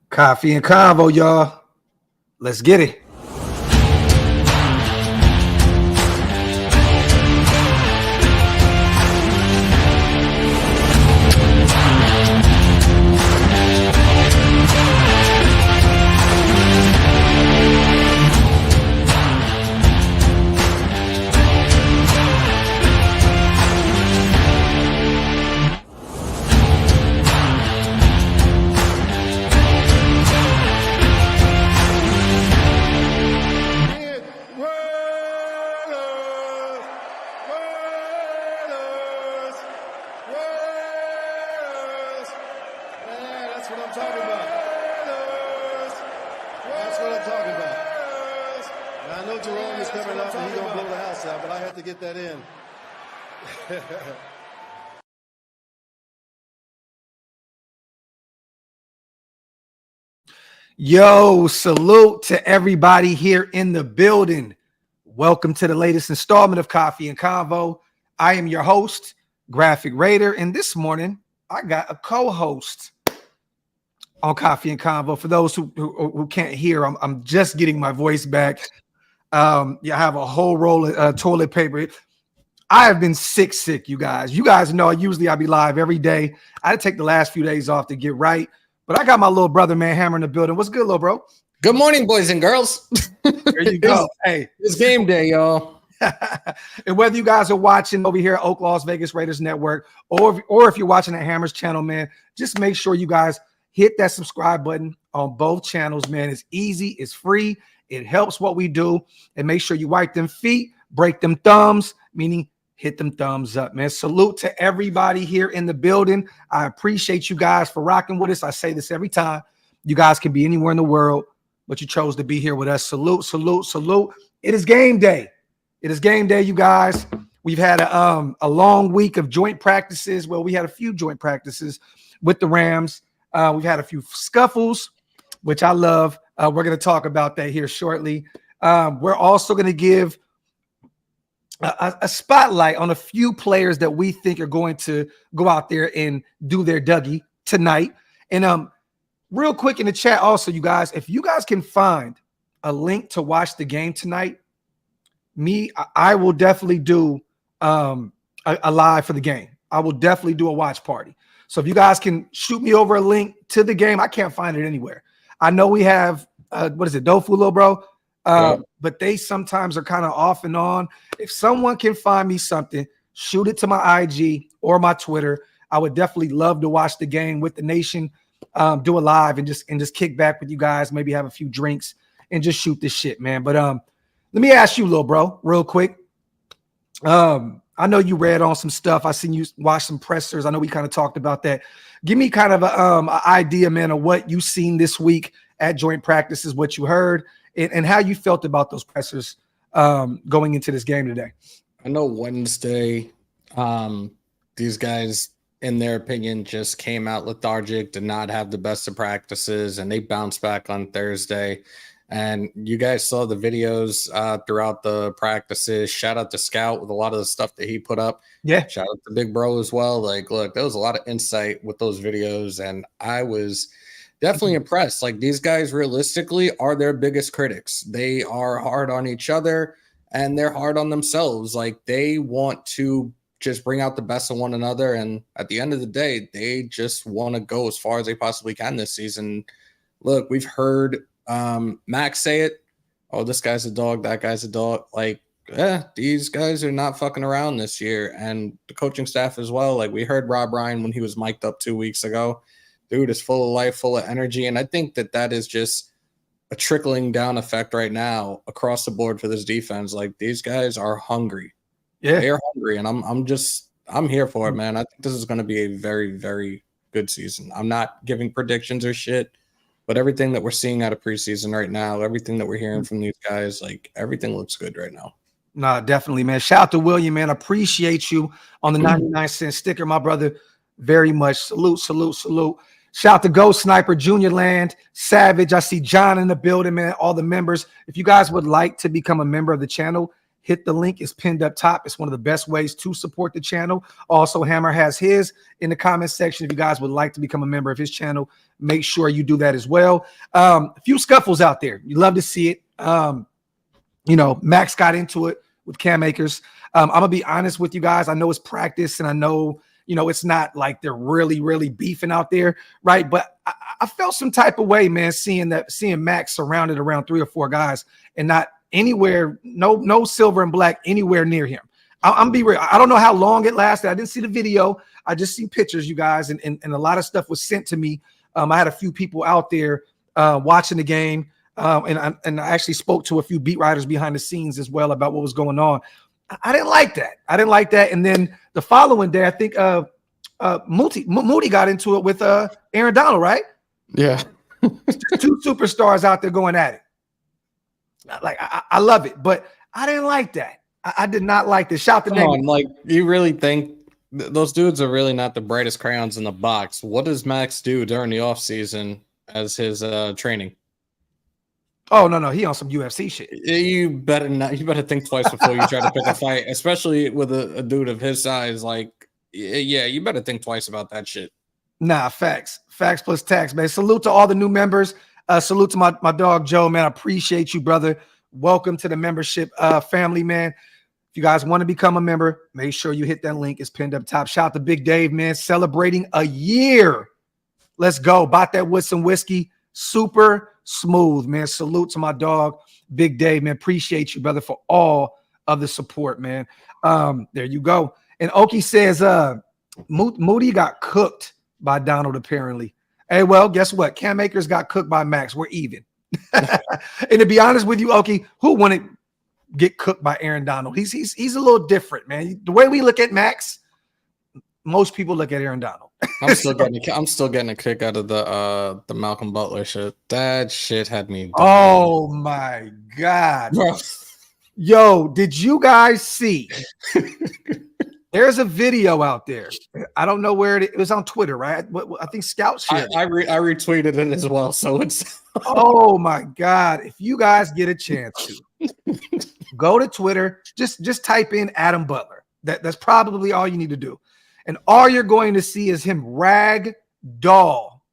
Coffee and Convo, y'all. Let's get it. Yo, salute to everybody here in the building. Welcome to the latest installment of Coffee and Convo. I am your host, Graphk Raider, and this morning I got a co-host on Coffee and Convo. For those who can't hear, I'm just getting my voice back. I have a whole roll of toilet paper. I have been sick, you guys. You guys know usually I be live every day. I had to take the last few days off to get right. But I got my little brother, man, Hammer in the building. What's good, little bro? Good morning, boys and girls. There you go. Hey, it's game day, y'all. And whether you guys are watching over here at OakLosVegas Raiders Network or if you're watching at Hammer's channel, man, just make sure you guys hit that subscribe button on both channels, man. It's easy. It's free. It helps what we do. And make sure you wipe them feet, break them thumbs, meaning hit them thumbs up, man. Salute to everybody here in the building. I appreciate you guys for rocking with us. I say this every time. You guys can be anywhere in the world, but you chose to be here with us. Salute, salute, salute. It is game day. It is game day, you guys. We've had a long week of joint practices. Well, we had a few joint practices with the Rams. We've had a few scuffles, which I love. We're going to talk about that here shortly. We're also going to give a spotlight on a few players that we think are going to go out there and do their Dougie tonight. And real quick in the chat also, you guys, if you guys can find a link to watch the game tonight, I will definitely do a live for the game. I will definitely do a watch party. So if you guys can shoot me over a link to the game, I can't find it anywhere. I know we have, what is it, Dofu, little bro? But they sometimes are kind of off and on. If someone can find me something, shoot it to my IG or my Twitter. I would definitely love to watch the game with the nation, do a live and just kick back with you guys, maybe have a few drinks and just shoot this shit, man. But let me ask you, little bro, real quick. I know you read on some stuff. I seen you watch some pressers. I know we kind of talked about that. Give me kind of an idea, man, of what you seen this week at joint practices, what you heard, and how you felt about those pressers going into this game today. I know Wednesday, these guys, in their opinion, just came out lethargic, did not have the best of practices, and they bounced back on Thursday. And you guys saw the videos throughout the practices. Shout out to Scout with a lot of the stuff that he put up. Yeah. Shout out to Big Bro as well. Like, look, there was a lot of insight with those videos, and I was definitely impressed. Like, these guys realistically are their biggest critics. They are hard on each other and they're hard on themselves. Like, they want to just bring out the best of one another. And at the end of the day, they just want to go as far as they possibly can this season. Look, we've heard Max say it. Oh, this guy's a dog. That guy's a dog. Like, these guys are not fucking around this year. And the coaching staff as well. Like, we heard Rob Ryan when he was mic'd up 2 weeks ago. Dude is full of life, full of energy. And I think that is just a trickling down effect right now across the board for this defense. Like, these guys are hungry. Yeah, they're hungry. And I'm here for it, man. I think this is going to be a very, very good season. I'm not giving predictions or shit, but everything that we're seeing out of preseason right now, everything that we're hearing from these guys, like, everything looks good right now. Nah, definitely, man. Shout out to William, man. Appreciate you on the 99-cent sticker, my brother. Very much. Salute, salute, salute. Shout out to Ghost Sniper, Junior Land, Savage. I see John in the building, man. All the members. If you guys would like to become a member of the channel, hit the link. It's pinned up top. It's one of the best ways to support the channel. Also, Hammer has his in the comment section. If you guys would like to become a member of his channel, make sure you do that as well. A few scuffles out there. You love to see it. Max got into it with Cam Akers. I'm going to be honest with you guys. I know it's practice, and I know, it's not like they're really, really beefing out there, right? But I felt some type of way, man, seeing Max surrounded around 3 or 4 guys and not anywhere, no silver and black anywhere near him. I'm be real. I don't know how long it lasted. I didn't see the video. I just see pictures, you guys, and a lot of stuff was sent to me. I had a few people out there watching the game, and I actually spoke to a few beat writers behind the scenes as well about what was going on. I didn't like that. And then the following day, I think Moody got into it with Aaron Donald, right? Yeah. 2 superstars out there going at it. Like, I love it, but I didn't like that. I did not like this. Shout to Come on, like, you really think those dudes are really not the brightest crayons in the box? What does Max do during the offseason as his training? Oh, no, he on some UFC shit. You better not. You better think twice before you try to pick a fight, especially with a dude of his size. Like, yeah, you better think twice about that shit. Nah, facts plus tax, man. Salute to all the new members. Salute to my dog Joe, man. I appreciate you, brother. Welcome to the membership family, man. If you guys want to become a member, make sure you hit that link. It's pinned up top. Shout out to Big Dave, man, celebrating a year. Let's go. Bought that with some whiskey. Super smooth, man. Salute to my dog, Big Dave, man. Appreciate you, brother, for all of the support, man. There you go. And Okie says Moody got cooked by Donald, apparently. Hey, well, guess what? Cam Akers got cooked by Max. We're even. And to be honest with you, Okie, who wouldn't get cooked by Aaron Donald? He's a little different, man. The way we look at Max, most people look at Aaron Donald. I'm still getting a kick out of the Malcolm Butler shit. That shit had me. Oh my God. Yo, did you guys see? There's a video out there. I don't know where it was on Twitter, right? I think Scout shared. I retweeted it as well. So it's oh my God. If you guys get a chance to go to Twitter, just type in Adam Butler. That's probably all you need to do. And all you're going to see is him rag doll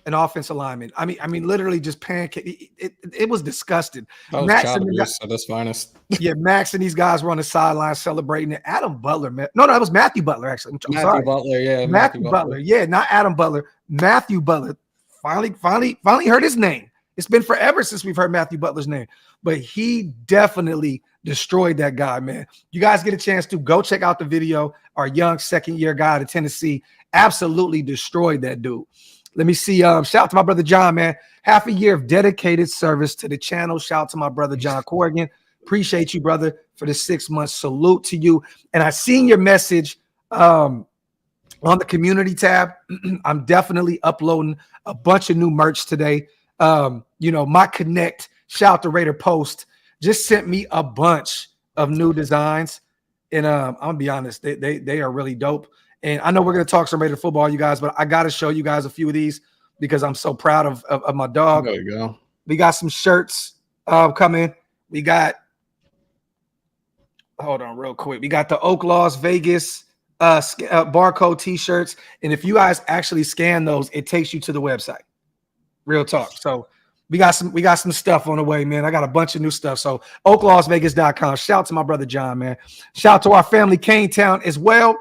an offensive lineman. I mean, literally just pancake. It was disgusting. That was Max child abuse at its finest. Yeah, Max and these guys were on the sideline celebrating it. Adam Butler, man. No, that was Matthew Butler, actually. Matthew Butler, yeah. Matthew Butler. Yeah, not Adam Butler. Matthew Butler. Finally heard his name. It's been forever since we've heard Matthew Butler's name. But he definitely destroyed that guy, man. You guys get a chance to go check out the video. Our young second-year guy to Tennessee absolutely destroyed that dude. Let me see. Shout out to my brother John, man. Half a year of dedicated service to the channel. Shout out to my brother John Corrigan. Appreciate you, brother, for the 6 months. Salute to you. And I seen your message on the community tab. I'm definitely uploading a bunch of new merch today. My Connect, shout out to Raider Post, just sent me a bunch of new designs. And I'm gonna be honest, they are really dope. And I know we're gonna talk some Raider football, you guys, but I gotta show you guys a few of these because I'm so proud of my dog. There you go. We got some shirts coming. We got, hold on real quick. We got the OakLosVegas barcode t-shirts. And if you guys actually scan those, it takes you to the website. Real talk. So we got some stuff on the way, man. I got a bunch of new stuff. So OakLosVegas.com. Shout out to my brother John, man. Shout out to our family Kane Town as well.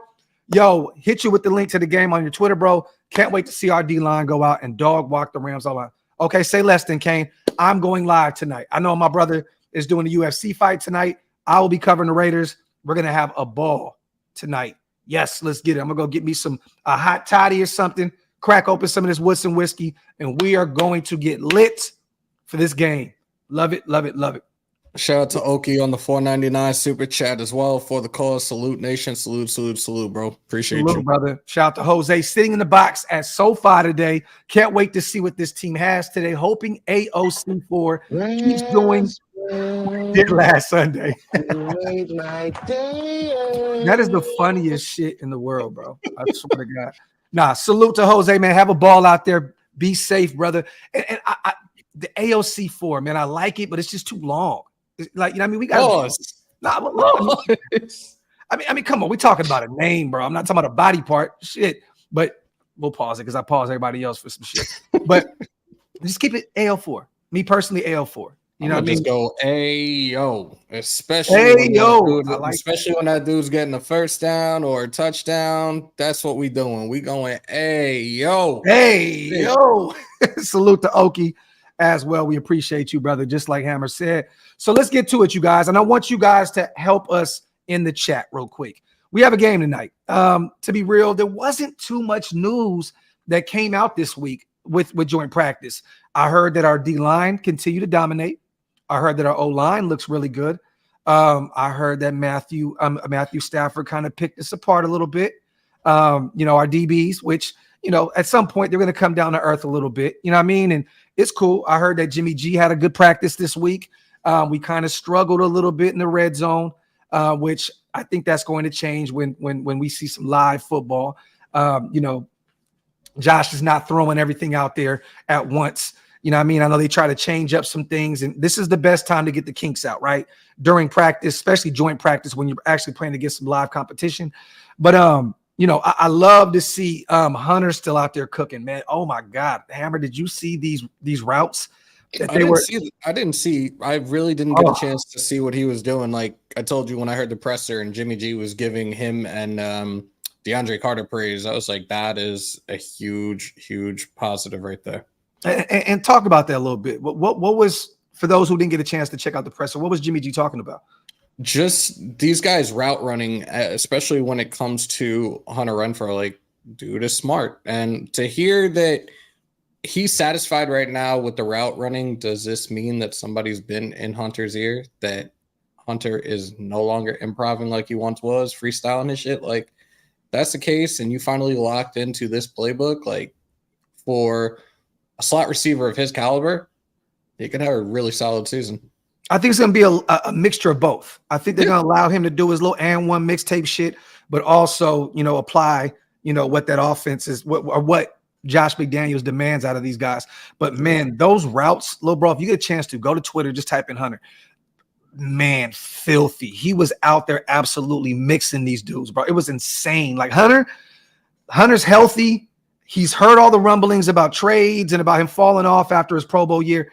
Yo, hit you with the link to the game on your Twitter, bro. Can't wait to see our D-line go out and dog walk the Rams all out. Okay, say less than Kane. I'm going live tonight. I know my brother is doing a UFC fight tonight. I will be covering the Raiders. We're going to have a ball tonight. Yes, let's get it. I'm going to go get me a hot toddy or something, crack open some of this Woodson whiskey, and we are going to get lit for this game. Love it, love it, love it. Shout out to Okie on the $4.99 super chat as well for the cause. Salute, nation. Salute, bro. Appreciate you, brother. Shout out to Jose sitting in the box at SoFi today. Can't wait to see what this team has today. Hoping AOC4 keeps doing what we did last Sunday. That is the funniest shit in the world, bro. I swear to God. Nah, salute to Jose, man. Have a ball out there. Be safe, brother. And I the AOC4, man, I like it, but it's just too long. It's like, you know what I mean? We got Nah, I mean, come on. We're talking about a name, bro. I'm not talking about a body part. Shit. But we'll pause it because I pause everybody else for some shit. But just keep it AL4. Me personally, AL4. You know what I mean? Just go Ayo, especially when that dude's getting a first down or a touchdown. That's what we doing. We going Ayo. Yo. Salute to Okie as well. We appreciate you, brother, just like Hammer said. So let's get to it, you guys. And I want you guys to help us in the chat real quick. We have a game tonight. To be real, there wasn't too much news that came out this week with joint practice. I heard that our D-line continued to dominate. I heard that our O-line looks really good. I heard that Matthew Stafford kind of picked us apart a little bit. Our DBs, which, at some point they're going to come down to earth a little bit. You know what I mean? And it's cool. I heard that Jimmy G had a good practice this week. We kind of struggled a little bit in the red zone, which I think that's going to change when we see some live football. Josh is not throwing everything out there at once. You know what I mean? I know they try to change up some things, and this is the best time to get the kinks out, right? During practice, especially joint practice when you're actually playing against some live competition. But, I love to see Hunter still out there cooking, man. Oh, my God. Hammer, did you see these routes? I really didn't get a chance to see what he was doing. Like I told you when I heard the presser and Jimmy G was giving him and DeAndre Carter praise, I was like, that is a huge, huge positive right there. And talk about that a little bit. What was, for those who didn't get a chance to check out the presser, what was Jimmy G talking about? Just these guys route running, especially when it comes to Hunter Renfrow, like, dude is smart. And to hear that he's satisfied right now with the route running, does this mean that somebody's been in Hunter's ear, that Hunter is no longer improvising like he once was, freestyling his shit? Like, that's the case, and you finally locked into this playbook, like, for a slot receiver of his caliber, he could have a really solid season. I think it's going to be a mixture of both. I think they're going to allow him to do his little and one mixtape shit, but also, apply, what that offense is, what Josh McDaniels demands out of these guys. But, man, those routes, little bro, if you get a chance to, go to Twitter, just type in Hunter. Man, filthy. He was out there absolutely mixing these dudes, bro. It was insane. Like, Hunter's healthy. He's heard all the rumblings about trades and about him falling off after his Pro Bowl year.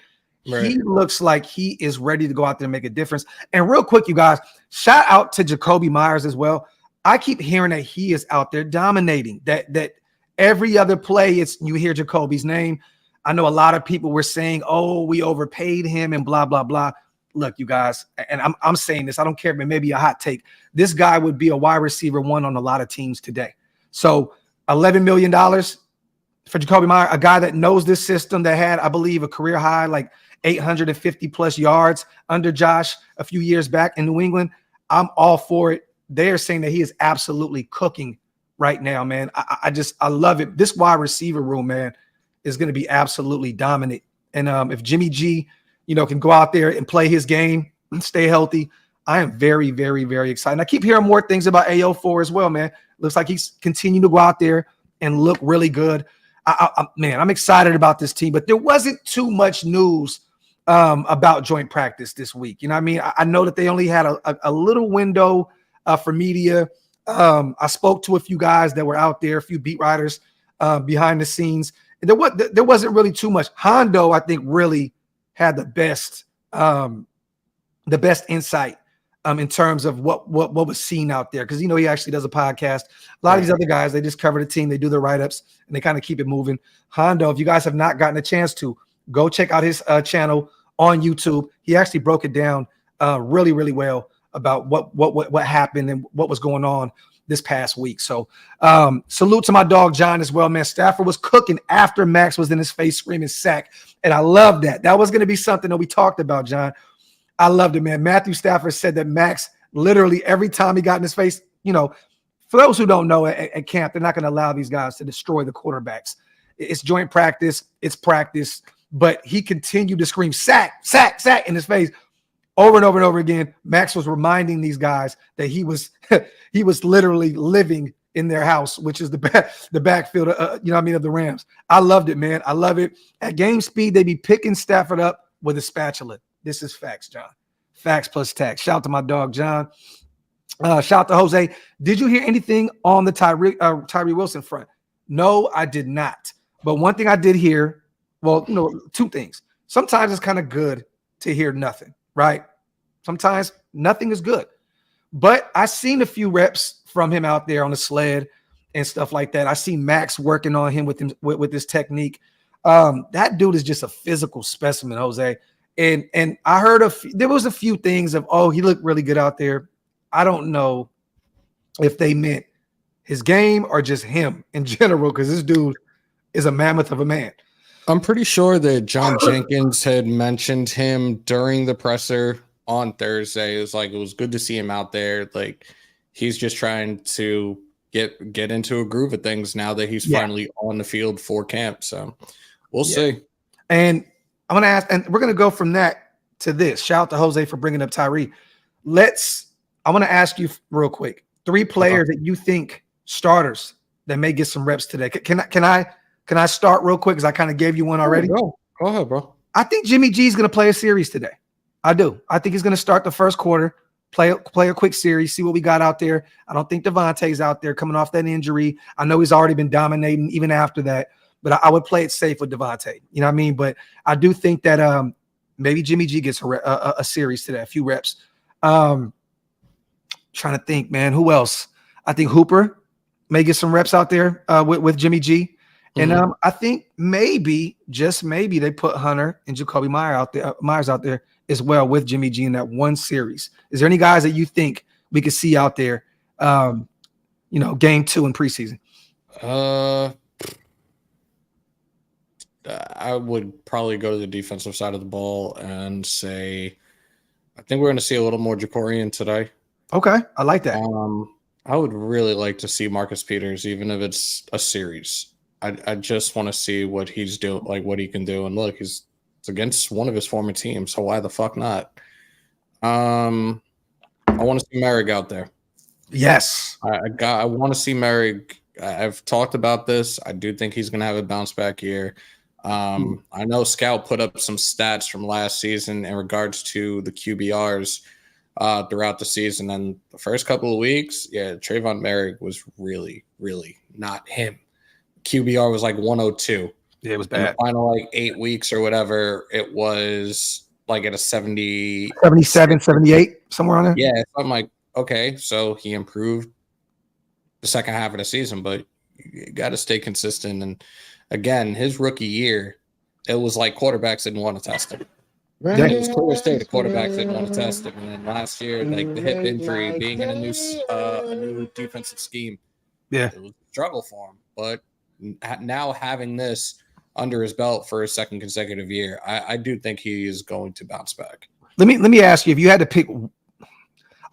Right. He looks like he is ready to go out there and make a difference. And real quick, you guys, shout out to Jacoby Myers as well. I keep hearing that he is out there dominating, that every other play, you hear Jacoby's name. I know a lot of people were saying, oh, we overpaid him and blah, blah, blah. Look, you guys, and I'm saying this, I don't care if it may be a hot take. This guy would be a wide receiver one on a lot of teams today. So $11 million for Jacoby Myers, a guy that knows this system, that had, I believe, a career high, like 850 plus yards under Josh a few years back in New England. I'm all for it. They're saying that he is absolutely cooking right now, man. I love it. This wide receiver room, man, is going to be absolutely dominant. And if Jimmy G, can go out there and play his game and stay healthy, I am very, very, very excited. I keep hearing more things about AO4 as well, man. Looks like he's continuing to go out there and look really good. I'm excited about this team, but there wasn't too much news about joint practice this week. You know what I mean? I know that they only had a little window for media. I spoke to a few guys that were out there, a few beat writers behind the scenes. And there wasn't really too much. Hondo, I think, really had the best insight in terms of what was seen out there. Because, he actually does a podcast. A lot of these other guys, they just cover the team. They do their write-ups, and they kind of keep it moving. Hondo, if you guys have not gotten a chance to, go check out his channel on YouTube. He actually broke it down really, really well about what happened and what was going on this past week. So salute to my dog John as well, man. Stafford was cooking after Max was in his face screaming sack, and I love that. That was going to be something that we talked about, John. I loved it, man. Matthew Stafford said that Max literally every time he got in his face, for those who don't know, at camp, they're not going to allow these guys to destroy the quarterbacks. It's joint practice. It's practice. But he continued to scream sack, sack, sack in his face over and over and over again. Max was reminding these guys that he was literally living in their house, which is the backfield, of the Rams. I loved it, man. I love it. At game speed, they be picking Stafford up with a spatula. This is facts, John. Facts plus tax. Shout out to my dog, John. Shout out to Jose. Did you hear anything on the Tyree Wilson front? No, I did not. But one thing I did hear, well, two things. Sometimes it's kind of good to hear nothing, right? Sometimes nothing is good. But I seen a few reps from him out there on the sled and stuff like that. I see Max working on him with his technique. That dude is just a physical specimen, Jose. And I heard there was a few things of, oh, he looked really good out there. I don't know if they meant his game or just him in general, because this dude is a mammoth of a man. I'm pretty sure that John Jenkins had mentioned him during the presser on Thursday. It was like, it was good to see him out there. Like, he's just trying to get into a groove of things now that he's finally on the field for camp. So we'll see. And I'm going to ask, and we're going to go from that to this. Shout out to Jose for bringing up Tyree. I want to ask you real quick, 3 players that you think starters that may get some reps today. Can I start real quick? Because I kind of gave you one already. Go ahead, bro. I think Jimmy G is going to play a series today. I do. I think he's going to start the first quarter, play a quick series, see what we got out there. I don't think Devontae's out there coming off that injury. I know he's already been dominating even after that, but I would play it safe with Devontae. You know what I mean? But I do think that maybe Jimmy G gets a series today, a few reps. Trying to think, man, who else? I think Hooper may get some reps out there with Jimmy G. And I think maybe, just maybe, they put Hunter and Jacoby Myers out there as well with Jimmy G in that one series. Is there any guys that you think we could see out there, game 2 in preseason? I would probably go to the defensive side of the ball and say, I think we're going to see a little more Jacorian today. Okay, I like that. I would really like to see Marcus Peters, even if it's a series. I just want to see what he's doing, like what he can do. And look, it's against one of his former teams, so why the fuck not? I want to see Merrick out there. Yes, I want to see Merrick. I've talked about this. I do think he's going to have a bounce back year. I know Scout put up some stats from last season in regards to the QBRs throughout the season. And the first couple of weeks, Trayvon Merrick was really, really not him. QBR was like 102. Yeah, it was bad. In the final 8 weeks or whatever, it was like at a 70, 77, 78, somewhere on there. Yeah, so I'm like, okay, so he improved the second half of the season, but you got to stay consistent. And again, his rookie year, it was like quarterbacks didn't want to test him. Right. It was clear as day the quarterbacks didn't want to test him. And then last year, like the hip injury, being in a new defensive scheme, it was a struggle for him. But now having this under his belt for his second consecutive year, I do think he is going to bounce back. Let me ask you, if you had to pick,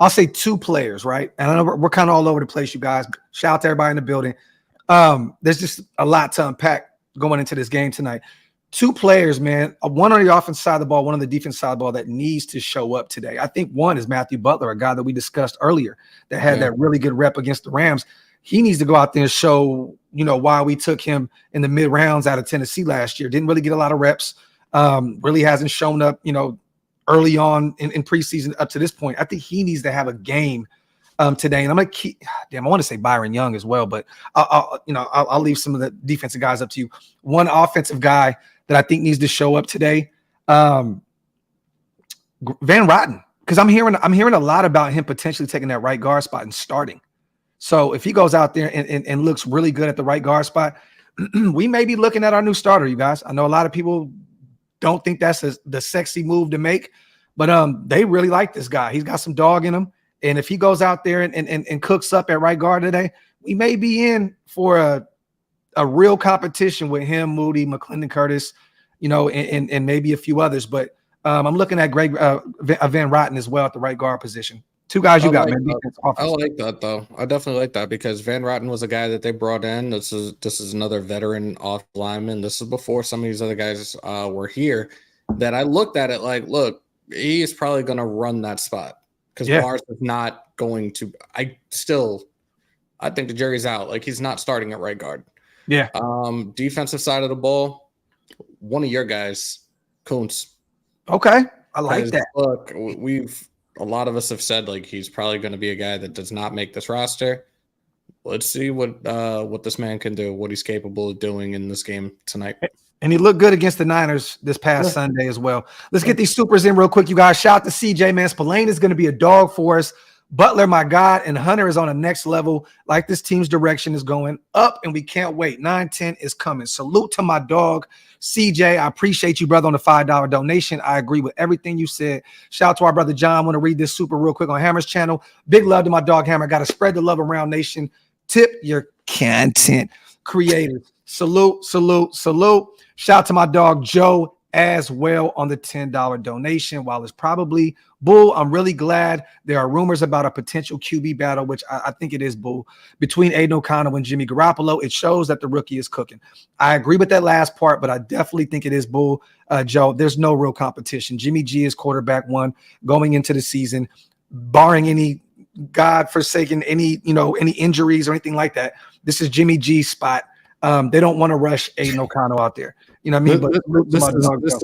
I'll say 2 players, right? And I know we're kind of all over the place, you guys. Shout out to everybody in the building. There's just a lot to unpack going into this game tonight. 2 players, man, one on the offense side of the ball, one on the defense side of the ball that needs to show up today. I think one is Matthew Butler, a guy that we discussed earlier that had that really good rep against the Rams. He needs to go out there and show, why we took him in the mid rounds out of Tennessee last year. Didn't really get a lot of reps. Really hasn't shown up, early on in preseason up to this point. I think he needs to have a game today. And I'm going to keep, I want to say Byron Young as well, but I'll leave some of the defensive guys up to you. One offensive guy that I think needs to show up today, Van Rotten, because I'm hearing a lot about him potentially taking that right guard spot and starting. So if he goes out there and looks really good at the right guard spot, we may be looking at our new starter, you guys. I know a lot of people don't think that's the sexy move to make, but they really like this guy. He's got some dog in him. And if he goes out there and cooks up at right guard today, we may be in for a real competition with him, Moody, McClendon Curtis, and maybe a few others. But I'm looking at Van Rotten as well at the right guard position. 2 guys you got, man. I like that, though. I definitely like that because Van Rotten was a guy that they brought in. This is another veteran off lineman. This is before some of these other guys were here. That I looked at it like, look, he is probably going to run that spot because Bars is not going to. I think the jury's out. Like, he's not starting at right guard. Yeah. Defensive side of the ball, one of your guys, Kuntz. Okay. I like that. Look, a lot of us have said like he's probably going to be a guy that does not make this roster. Let's see what this man can do, what he's capable of doing in this game tonight. And he looked good against the Niners this past Sunday as well. Let's get these supers in real quick, you guys. Shout out to CJ, man. Spillane is going to be a dog for us. Butler, my God, and Hunter is on the next level. Like this team's direction is going up, and we can't wait. 9-10 is coming. Salute to my dog, CJ. I appreciate you, brother, on the $5 donation. I agree with everything you said. Shout out to our brother John. I want to read this super real quick on Hammer's channel. Big love to my dog Hammer. Got to spread the love around nation. Tip your content creators. Salute, salute, salute. Shout out to my dog Joe as well on the $10 donation. While it's probably bull, I'm really glad there are rumors about a potential QB battle, which I think it is bull, between Aiden O'Connell and Jimmy Garoppolo. It shows that the rookie is cooking. I agree with that last part, but I definitely think it is bull, Joe. There's no real competition. Jimmy G is quarterback one going into the season, barring any godforsaken, any injuries or anything like that. This is Jimmy G's spot. They don't want to rush Aiden O'Connell out there. You know what I mean? But this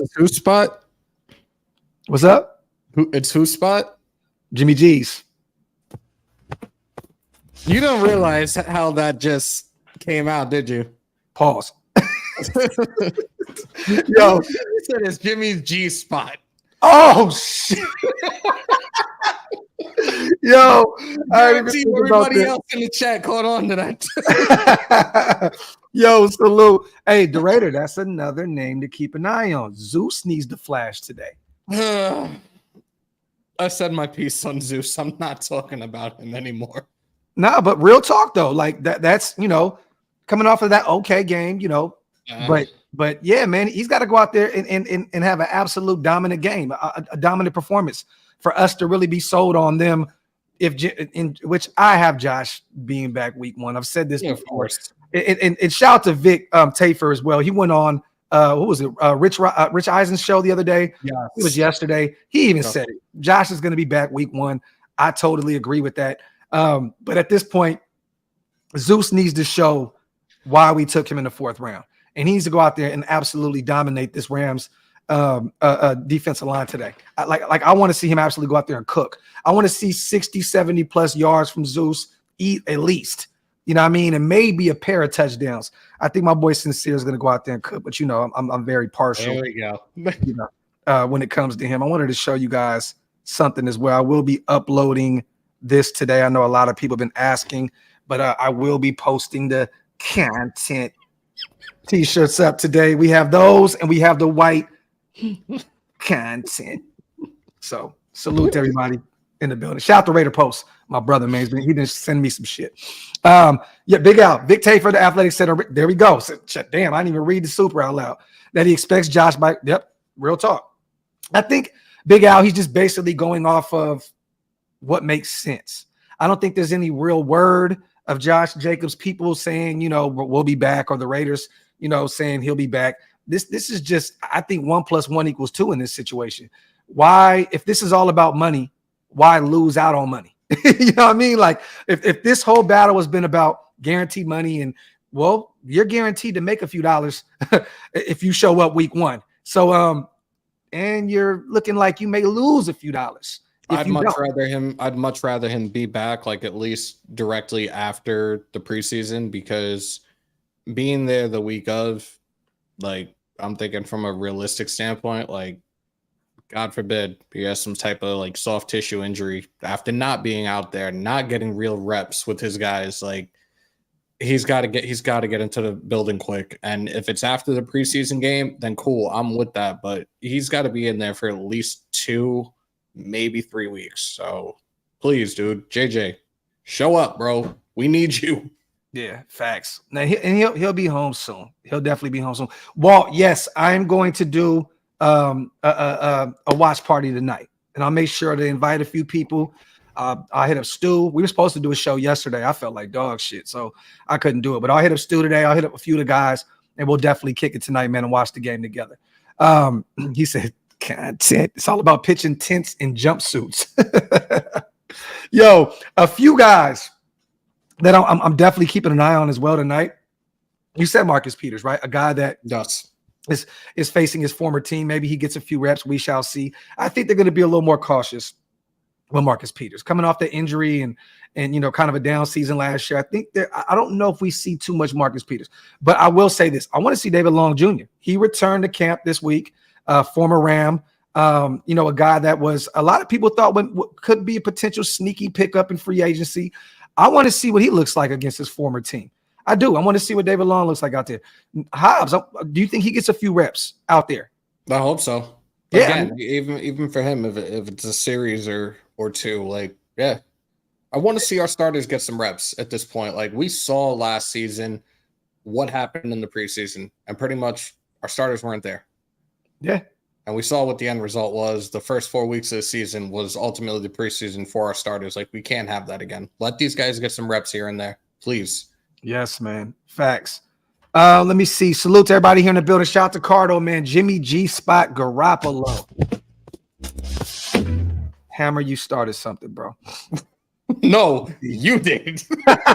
is whose spot? What's up? It's whose spot? Jimmy G's. You don't realize how that just came out, did you? Pause. Yo, you said it's Jimmy G's spot. Oh shit. Yo, I didn't see everybody else in the chat caught on to that. Yo, salute. Hey, the Raider, that's another name to keep an eye on. Zeus needs to flash today. I said my piece on Zeus. I'm not talking about him anymore. Nah, but real talk though, like that's coming off of that okay game, but yeah, man, he's got to go out there and have an absolute dominant game, a dominant performance for us to really be sold on them. Which I have Josh being back week one. I've said this before. And shout out to Vic Tafer as well. He went on what was it? Rich Eisen's show the other day. Yeah, it was yesterday. He even said it. Josh is going to be back week one. I totally agree with that. But at this point, Zeus needs to show why we took him in the 4th round, and he needs to go out there and absolutely dominate this Rams defensive line today. I want to see him absolutely go out there and cook. I want to see 60, 70 plus yards from Zeus at least. You know what I mean? And maybe a pair of touchdowns. I think my boy Sincere is going to go out there and cook, but I'm very partial. There we go. When it comes to him, I wanted to show you guys something as well. I will be uploading this today. I know a lot of people have been asking, but I will be posting the content t-shirts up today. We have those, and we have the white content. So salute to everybody in the building. Shout out to Raider Post, my brother, man. He didn't send me some shit. Big Al, Vic Tafer, the Athletic Center. There we go. So, damn, I didn't even read the super out loud. That he expects Josh by. Yep, real talk. I think Big Al, he's just basically going off of what makes sense. I don't think there's any real word of Josh Jacobs people saying, we'll be back, or the Raiders, saying he'll be back. This is just, I think 1 + 1 = 2 in this situation. Why, if this is all about money, why lose out on money? You know what I mean? Like if this whole battle has been about guaranteed money, and well, you're guaranteed to make a few dollars if you show up week one. So and you're looking like you may lose a few dollars. I'd much rather him be back, like at least directly after the preseason, because being there the week of, like, I'm thinking from a realistic standpoint, like, God forbid he has some type of like soft tissue injury after not being out there, not getting real reps with his guys. Like, he's got to get into the building quick. And if it's after the preseason game, then cool, I'm with that. But he's got to be in there for at least 2, maybe 3 weeks. So please, dude, JJ, show up, bro. We need you. Yeah, facts. Now he'll be home soon. He'll definitely be home soon. Walt, yes, I'm going to do a watch party tonight, and I'll make sure to invite a few people. I'll hit up Stu. We were supposed to do a show yesterday. I felt like dog shit, so I couldn't do it. But I'll hit up Stu today. I'll hit up a few of the guys, and we'll definitely kick it tonight, man, and watch the game together. He said, content. It's all about pitching tents and jumpsuits. Yo, a few guys that I'm definitely keeping an eye on as well tonight. You said Marcus Peters, right? A guy that does. is facing his former team. Maybe he gets a few reps. We shall see. I think they're going to be a little more cautious with Marcus Peters coming off the injury and kind of a down season last year. I think I don't know if we see too much Marcus Peters, but I will say this: I want to see David Long Jr. He returned to camp this week. Former Ram, a guy that was a lot of people thought could be a potential sneaky pickup in free agency. I want to see what he looks like against his former team. I do. I want to see what David Long looks like out there. Hobbs, do you think he gets a few reps out there? I hope so. But again, even for him, if it's a series or two, I want to see our starters get some reps at this point. Like we saw last season what happened in the preseason, and pretty much our starters weren't there. Yeah. And we saw what the end result was. The first 4 weeks of the season was ultimately the preseason for our starters. Like we can't have that again. Let these guys get some reps here and there, please. Yes, man. Facts. Let me see. Salute to everybody here in the building. Shout out to Cardo, man. Jimmy G Spot Garoppolo. Hammer, you started something, bro. No, you did. Shout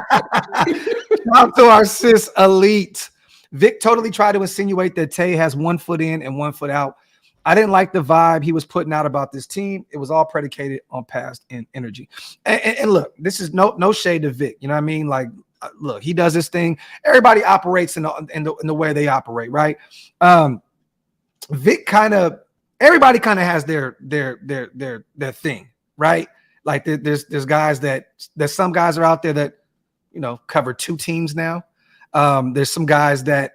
out to our sis Elite. Vic totally tried to insinuate that Tay has 1 foot in and 1 foot out. I didn't like the vibe he was putting out about this team. It was all predicated on past energy. And look, this is no shade to Vic. You know what I mean? Like, look, he does this thing. Everybody operates in the way they operate, right? Vic everybody kind of has their thing, right? Like there's guys there's some guys are out there that cover 2 teams now. There's some guys that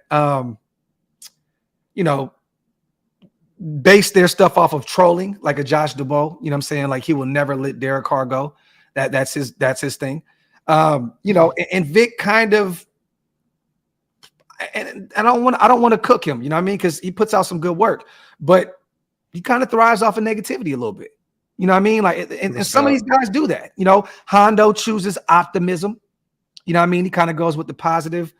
base their stuff off of trolling, like a Josh Dubois. You know what I'm saying? Like he will never let Derek Carr go. That's his thing. And Vic kind of, and I don't want to cook him, you know what I mean? Because he puts out some good work, but he kind of thrives off of negativity a little bit. You know what I mean? Like, and some of these guys do that. Hondo chooses optimism. You know what I mean? He kind of goes with the positive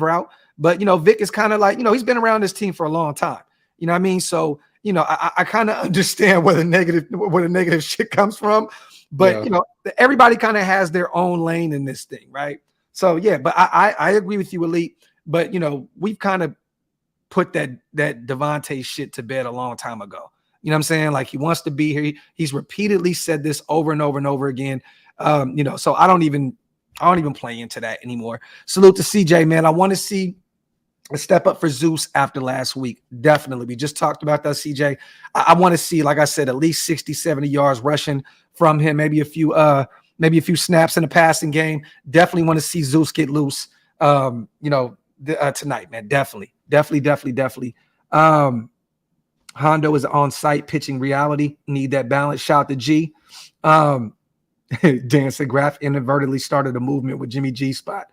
route. But Vic is kind of like, he's been around this team for a long time. You know what I mean? So, I kind of understand where the negative shit comes from. But everybody kind of has their own lane in this thing, right? So yeah, but I agree with you, Elite. But we've kind of put that Devontae shit to bed a long time ago. You know what I'm saying? Like he wants to be here. He's repeatedly said this over and over and over again. So I don't even play into that anymore. Salute to CJ, man. I want to see a step up for Zeus after last week. Definitely. We just talked about that, CJ. I want to see, like I said, at least 60, 70 yards rushing from him, maybe a few snaps in the passing game. Definitely want to see Zeus get loose, tonight, man. Definitely. Hondo is on site pitching reality. Need that balance. Shout out to G. Dan said Graphk inadvertently started a movement with Jimmy G Spot.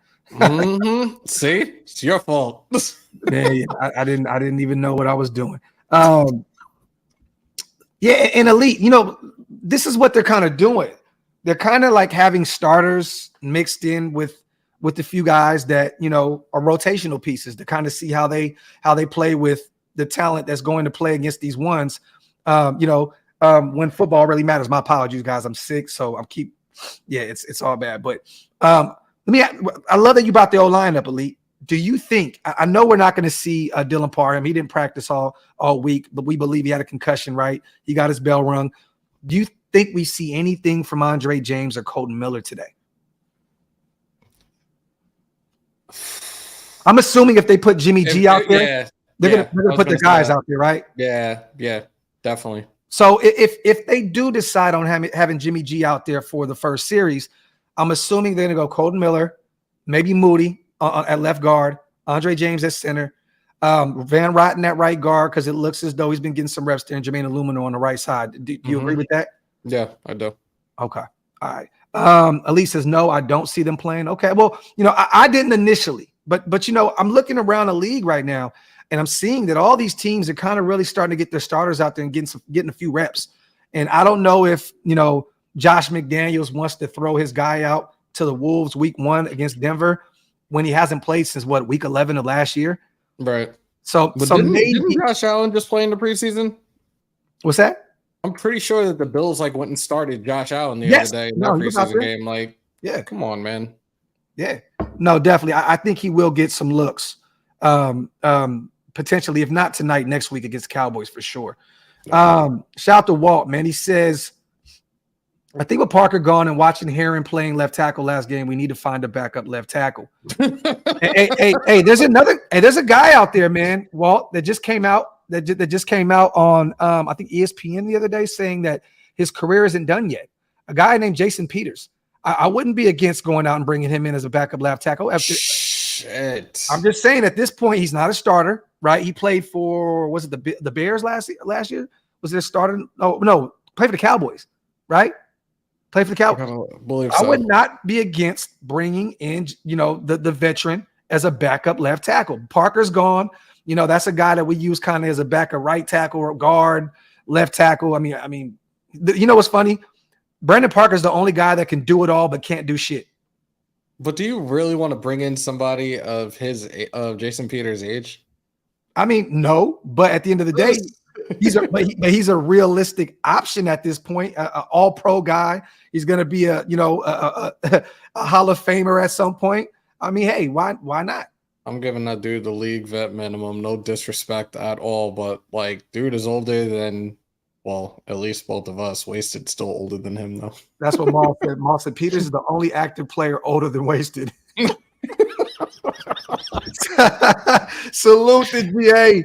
See, it's your fault. Man, I didn't even know what I was doing. And Elite, this is what they're kind of doing. They're kind of like having starters mixed in with a few guys that are rotational pieces to kind of see how they play with the talent that's going to play against these ones. When football really matters. My apologies, guys. I'm sick, so it's all bad. But I love that you brought the O-line up, Elite. Do you think, I know we're not going to see Dylan Parham. He didn't practice all week, but we believe he had a concussion, right? He got his bell rung. Do you think we see anything from Andre James or Colton Miller today? I'm assuming if they put Jimmy G out there, they're gonna put the guys out there, right? Yeah, definitely. So if they do decide on having Jimmy G out there for the first series, I'm assuming they're going to go Colton Miller, maybe Moody at left guard, Andre James at center, Van Rotten at right guard because it looks as though he's been getting some reps there, and Jermaine Illumino on the right side. Do you agree with that? Yeah, I do. Okay. All right. Elise says, no, I don't see them playing. Okay. Well, I didn't initially, but I'm looking around the league right now, and I'm seeing that all these teams are kind of really starting to get their starters out there and getting a few reps. And I don't know if, Josh McDaniels wants to throw his guy out to the Wolves week 1 against Denver when he hasn't played since week 11 of last year. Right. So didn't Josh Allen just play in the preseason? What's that? I'm pretty sure that the Bills went and started Josh Allen the other day in that preseason game. Yeah, come on, man. Yeah, no, definitely. I think he will get some looks. potentially, if not tonight, next week against Cowboys for sure. Shout out to Walt, man. He says, I think with Parker gone and watching Heron playing left tackle last game, we need to find a backup left tackle. hey, there's a guy out there, man, Walt, that just came out on I think ESPN the other day saying that his career isn't done yet. A guy named Jason Peters. I wouldn't be against going out and bringing him in as a backup left tackle. Shit. I'm just saying at this point he's not a starter, right? He played for the Bears last year? Was it a starter? No, played for the Cowboys, right? Play for the Cowboys. I would not be against bringing in, the veteran as a backup left tackle. Parker's gone. That's a guy that we use kind of as a backup right tackle or guard, left tackle. I mean, what's funny? Brandon Parker's the only guy that can do it all but can't do shit. But do you really want to bring in somebody of Jason Peters' age? I mean, no. But at the end of the day, he's a realistic option at this point. An all-pro guy. He's going to be a Hall of Famer at some point. I mean, hey, why not? I'm giving that dude the league vet minimum. No disrespect at all, but dude is older than, well, at least both of us. Wasted still older than him though. That's what Maul said. Maul said Peters is the only active player older than Wasted. Salute the GA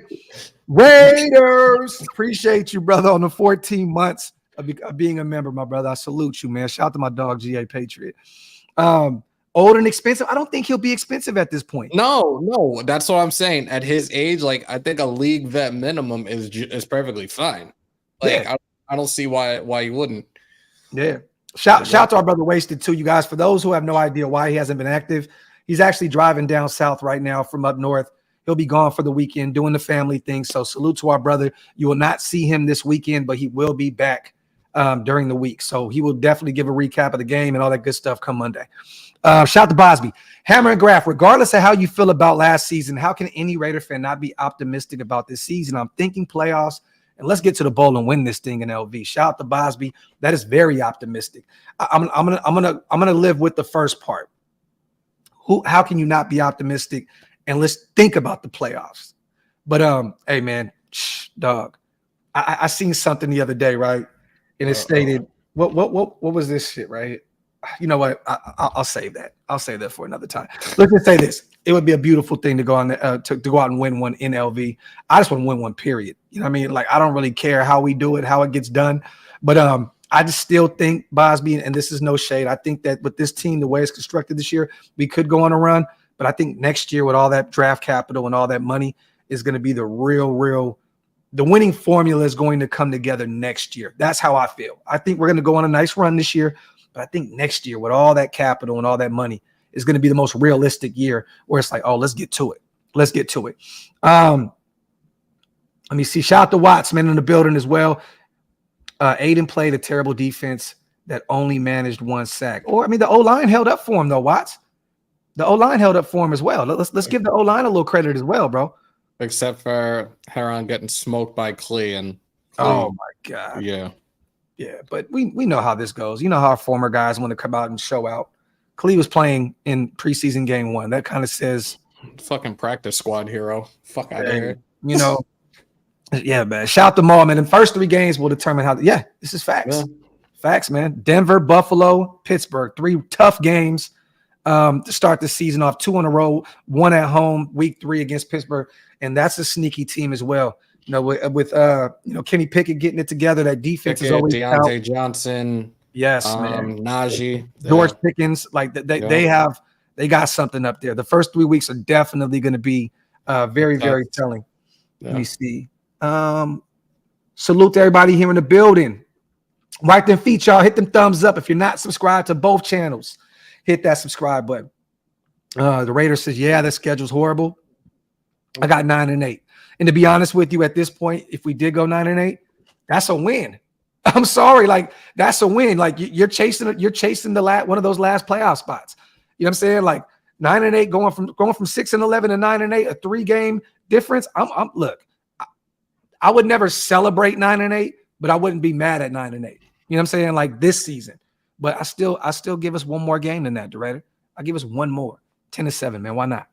Raiders. Appreciate you, brother, on the 14 months of being a member, my brother. I salute you, man. Shout out to my dog, GA Patriot. Old and expensive. I don't think he'll be expensive at this point. No, that's what I'm saying. At his age, I think a league vet minimum is perfectly fine. I don't see why you wouldn't. Yeah. Shout out to our brother Wasted too, you guys. For those who have no idea why he hasn't been active, he's actually driving down south right now from up north. He'll be gone for the weekend doing the family thing. So salute to our brother. You will not see him this weekend, but he will be back during the week. So he will definitely give a recap of the game and all that good stuff come Monday. Shout out to Bosby. Hammer and Graphk, regardless of how you feel about last season, how can any Raider fan not be optimistic about this season? I'm thinking playoffs, and let's get to the bowl and win this thing in LV. Shout out to Bosby. That is very optimistic. I'm gonna live with the first part. How can you not be optimistic? And let's think about the playoffs. But hey man, dog. I seen something the other day, right? And it stated, what was this shit, right? You know what? I'll save that. I'll save that for another time. Let's just say this: it would be a beautiful thing to go on to go out and win one in LV. I just want to win one. Period. You know what I mean? I don't really care how we do it, how it gets done, but I just still think Bosby, and this is no shade. I think that with this team, the way it's constructed this year, we could go on a run. But I think next year, with all that draft capital and all that money, is going to be the real. The winning formula is going to come together next year. That's how I feel. I think we're going to go on a nice run this year. But I think next year, with all that capital and all that money, is going to be the most realistic year where it's like, oh, let's get to it. Let's get to it. Let me see. Shout out to Watts, man, in the building as well. Aiden played a terrible defense that only managed one sack. Or, the O-line held up for him, though, Watts. The O-line held up for him as well. Let's give the O-line a little credit as well, bro. Except for Heron getting smoked by Klee. And oh, my God. Yeah. Yeah, but we know how this goes. You know how our former guys want to come out and show out. Klee was playing in preseason game 1. That kind of says fucking practice squad hero. Fuck out of here. Yeah, man. Shout to Maul, man. The first 3 games will determine how. Yeah, this is facts. Yeah. Facts, man. Denver, Buffalo, Pittsburgh. 3 tough games to start the season off. 2 in a row. 1 at home. Week 3 against Pittsburgh, and that's a sneaky team as well. With Kenny Pickett getting it together, that defense is always Deontay out. Johnson, yes, man, Najee, George Pickens, they got something up there. The first 3 weeks are definitely going to be very telling. Yeah. Let me see. Salute to everybody here in the building. Right them feet, y'all. Hit them thumbs up if you're not subscribed to both channels. Hit that subscribe button. The Raiders says, yeah, the schedule's horrible. I got 9-8. And to be honest with you, at this point, if we did go 9-8, that's a win. I'm sorry, that's a win. You're chasing one of those last playoff spots. You know what I'm saying? 9-8, going from 6-11 to 9-8, a 3-game difference. Look, I would never celebrate 9-8, but I wouldn't be mad at 9-8. You know what I'm saying? This season, but I still give us one more game than that, Director. I give us one more, 10-7, man. Why not?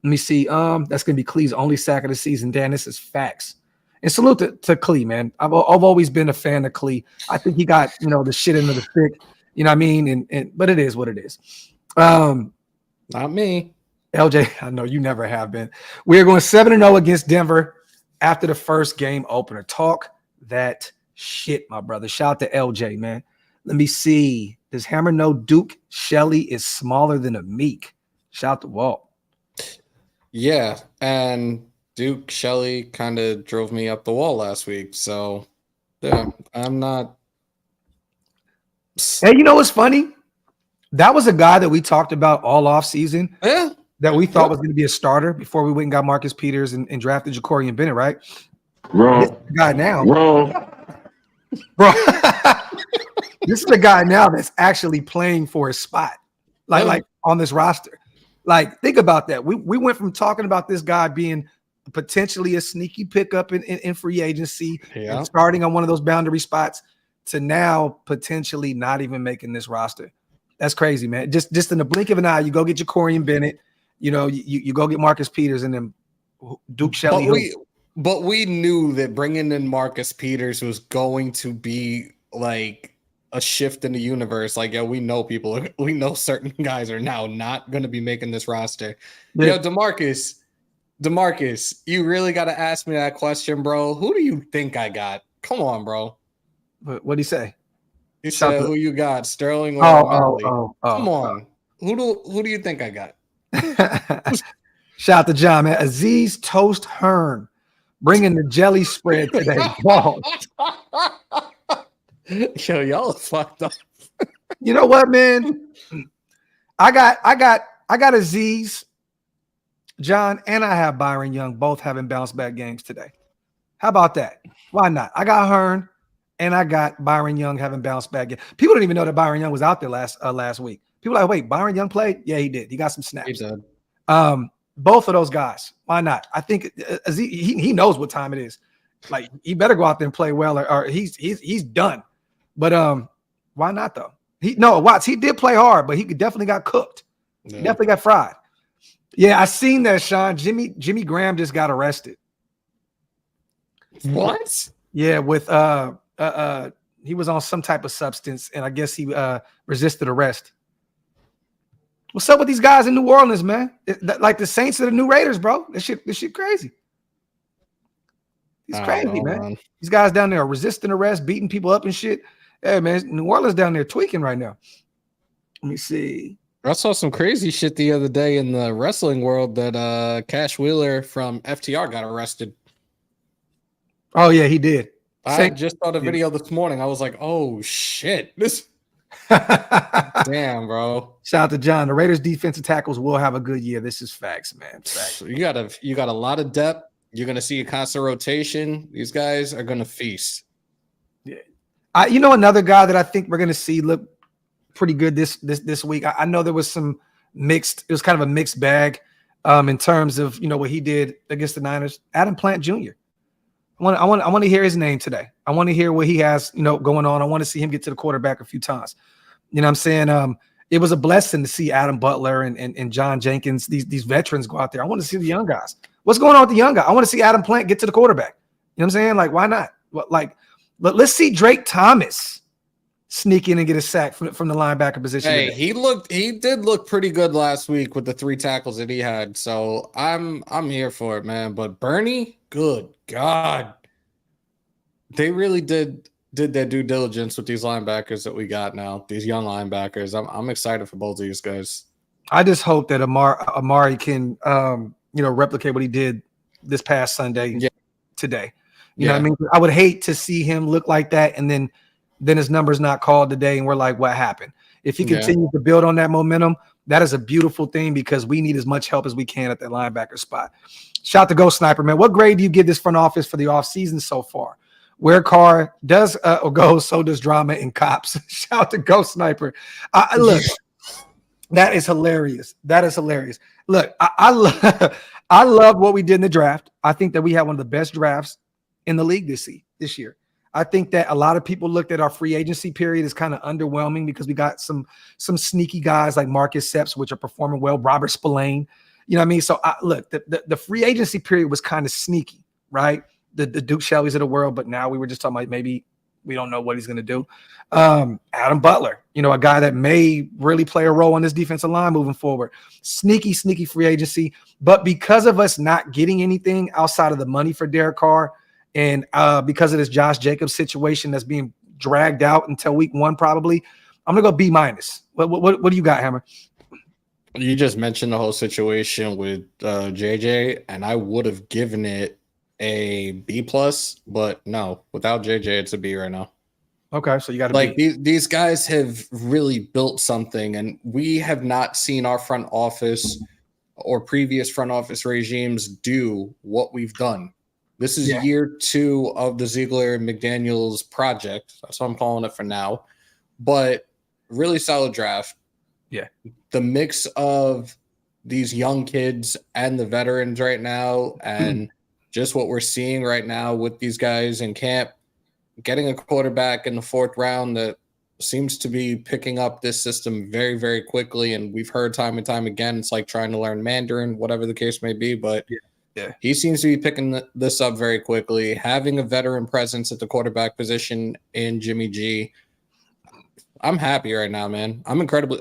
Let me see. That's gonna be Clee's only sack of the season. Dan, this is facts. And salute to Clee, man. I've always been a fan of Clee. I think he got the shit into the stick. You know what I mean? But it is what it is. Not me. LJ, I know you never have been. We are going 7-0 against Denver after the first game opener. Talk that shit, my brother. Shout out to LJ, man. Let me see. Does Hammer know Duke Shelley is smaller than a Meek? Shout out to Walt. Yeah, and Duke Shelley kind of drove me up the wall last week. So, yeah, I'm not. Hey, you know what's funny? That was a guy that we talked about all off season. Yeah. That we thought was going to be a starter before we went and got Marcus Peters and drafted Ja'Cory and Bennett, right? Wrong. This is the guy now. Wrong. Bro, this is the guy now that's actually playing for his spot, like on this roster. Like, think about that. We went from talking about this guy being potentially a sneaky pickup in free agency and starting on one of those boundary spots to now potentially not even making this roster. That's crazy, man. Just in the blink of an eye, you go get Ja'Cory and Bennett. You go get Marcus Peters and then Duke Shelley. But we knew that bringing in Marcus Peters was going to be like a shift in the universe. Like, we know certain guys are now not going to be making this roster. Yeah. DeMarcus, you really got to ask me that question, bro. Who do you think I got? Come on, bro. What'd he say? He said, who you got? Sterling or Come on. Who do you think I got? Shout out to John, man. Aziz Toast Hearn bringing the jelly spread today. Wow. Yo, y'all fucked up. You know what, man? I got Aziz, John, and I have Byron Young both having bounce back games today. How about that? Why not? I got Hearn and I got Byron Young having bounce back games. People didn't even know that Byron Young was out there last week. People are like, wait, Byron Young played? Yeah, he did. He got some snaps. He did. Both of those guys. Why not? I think he knows what time it is. Like, he better go out there and play well, or he's done. But why not though? Watts, he did play hard, but he definitely got cooked. Yeah. Definitely got fried. Yeah, I seen that, Sean. Jimmy Graham just got arrested. What? Yeah, with he was on some type of substance, and I guess he resisted arrest. What's up with these guys in New Orleans, man? Like the Saints are the new Raiders, bro. This shit crazy. It's crazy, man. These guys down there are resisting arrest, beating people up and shit. Hey, man, New Orleans down there tweaking right now. Let me see. I saw some crazy shit the other day in the wrestling world that Cash Wheeler from FTR got arrested. Oh, yeah, he did. I just saw the video this morning. I was like, oh, shit. Damn, bro. Shout out to John. The Raiders defensive tackles will have a good year. This is facts, man. Facts. You got a lot of depth. You're going to see a constant rotation. These guys are going to feast. Yeah. Another guy that I think we're going to see look pretty good this week. I know there was some mixed. It was kind of a mixed bag in terms of what he did against the Niners. Adam Plant Jr. I want to hear his name today. I want to hear what he has going on. I want to see him get to the quarterback a few times. You know what I'm saying? It was a blessing to see Adam Butler and John Jenkins, these veterans go out there. I want to see the young guys. What's going on with the young guy? I want to see Adam Plant get to the quarterback. You know what I'm saying? Like, why not? Let's see Drake Thomas sneak in and get a sack from the linebacker position. Hey, he did look pretty good last week with the 3 tackles that he had. So I'm here for it, man. But Bernie, good God. They really did their due diligence with these linebackers that we got now, these young linebackers. I'm excited for both of these guys. I just hope that Amari can replicate what he did this past Sunday today. You know what I mean? I would hate to see him look like that and then his number's not called today and we're like, what happened? If he continues to build on that momentum, that is a beautiful thing because we need as much help as we can at that linebacker spot. Shout out to Ghost Sniper, man. What grade do you give this front office for the offseason so far? Where Carr does go, so does drama and cops. Shout out to Ghost Sniper. Look, that is hilarious. That is hilarious. Look, I love what we did in the draft. I think that we had one of the best drafts in the league this year. I think that a lot of people looked at our free agency period as kind of underwhelming because we got some sneaky guys like Marcus Sepps, which are performing well. Robert Spillane, You know what I mean? So look, the free agency period was kind of sneaky, right? The Duke Shelleys of the world, but now we were just talking about maybe we don't know what he's going to do. Adam Butler, a guy that may really play a role on this defensive line moving forward. Sneaky free agency. But because of us not getting anything outside of the money for Derek Carr and because of this Josh Jacobs situation that's being dragged out until week 1 probably, I'm going to go B-. What do you got, Hammer? You just mentioned the whole situation with JJ, and I would have given it a B+, but no, without JJ, it's a B right now. Okay, so you got to like these guys have really built something, and we have not seen our front office or previous front office regimes do what we've done. This is year 2 of the Ziegler and McDaniels project. That's what I'm calling it for now. But really solid draft. Yeah. The mix of these young kids and the veterans right now, and just what we're seeing right now with these guys in camp, getting a quarterback in the 4th round that seems to be picking up this system very, very quickly. And we've heard time and time again, it's like trying to learn Mandarin, whatever the case may be. But he seems to be picking this up very quickly. Having a veteran presence at the quarterback position in Jimmy G, I'm happy right now, man. I'm incredibly,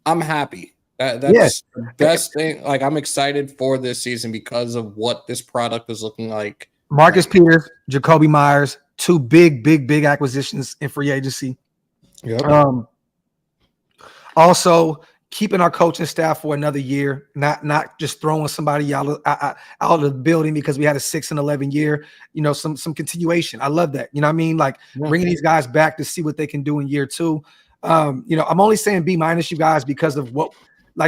I'm happy. That's the best thing. I'm excited for this season because of what this product is looking like. Marcus Peters, Jacoby Myers, 2 big acquisitions in free agency. Yep. Also keeping our coaching staff for another year, not just throwing somebody out of the building because we had a 6 and 11 year, some continuation. I love that. You know what I mean? Bringing these guys back to see what they can do in year 2. I'm only saying B-, you guys, because of what,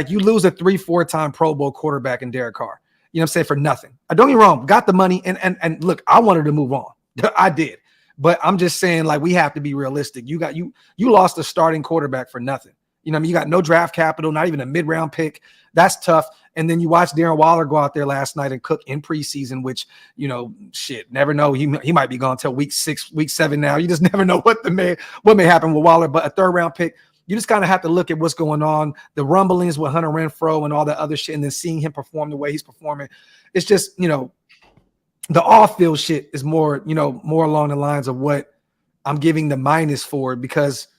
you lose a 3-4 time Pro Bowl quarterback in Derek Carr, you know what I'm saying, for nothing. Don't get me wrong, got the money and look, I wanted to move on. I did. But I'm just saying, we have to be realistic. You lost a starting quarterback for nothing. You know what I mean? You got no draft capital, not even a mid-round pick. That's tough. And then you watch Darren Waller go out there last night and cook in preseason, which, never know. He might be gone until week 6, week 7 now. You just never know what may happen with Waller. But a 3rd-round pick, you just kind of have to look at what's going on, the rumblings with Hunter Renfrow and all that other shit, and then seeing him perform the way he's performing. It's just, the off-field shit is more, more along the lines of what I'm giving the minus for because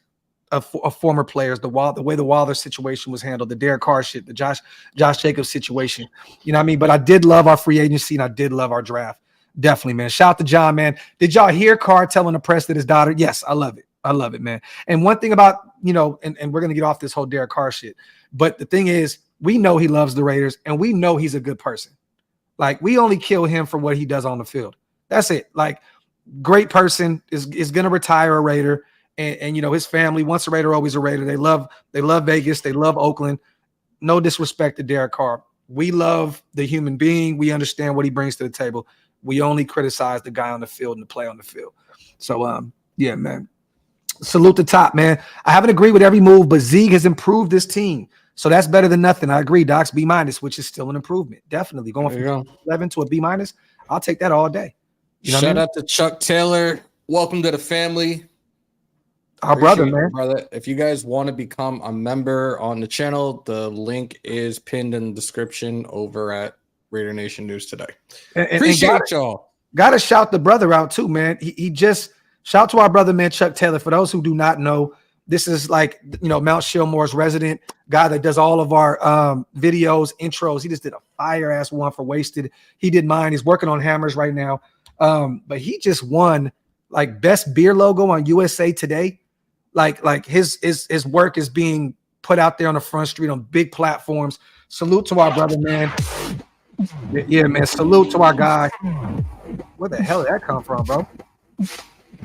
of former players, the way the Waller situation was handled, the Derek Carr shit, the Josh Jacobs situation. You know what I mean? But I did love our free agency and I did love our draft. Definitely, man. Shout out to John, man. Did y'all hear Carr telling the press that his daughter? Yes, I love it. I love it, man. And one thing about, and we're going to get off this whole Derek Carr shit, but the thing is, we know he loves the Raiders and we know he's a good person. We only kill him for what he does on the field. That's it. Great person, is going to retire a Raider. And his family, once a Raider, always a Raider. They love Vegas. They love Oakland. No disrespect to Derek Carr. We love the human being. We understand what he brings to the table. We only criticize the guy on the field and the play on the field. So, yeah, man. Salute the top, man. I haven't agreed with every move, but Zeke has improved this team. So that's better than nothing. I agree. Doc's B-, which is still an improvement. Definitely. Going from 11 to a B-, I'll take that all day. Shout out to Chuck Taylor. Welcome to the family. Our brother, man. Brother. If you guys want to become a member on the channel, the link is pinned in the description over at Raider Nation News Today. Appreciate y'all. Got to shout the brother out too, man. He just shout to our brother, man, Chuck Taylor. For those who do not know, this is Mount Shillmore's resident guy that does all of our videos, intros. He just did a fire-ass one for Wasted. He did mine. He's working on Hammers right now. But he just won best beer logo on USA Today. His work is being put out there on the front street on big platforms. Salute to our brother, man. Yeah, man. Salute to our guy. Where the hell did that come from, bro?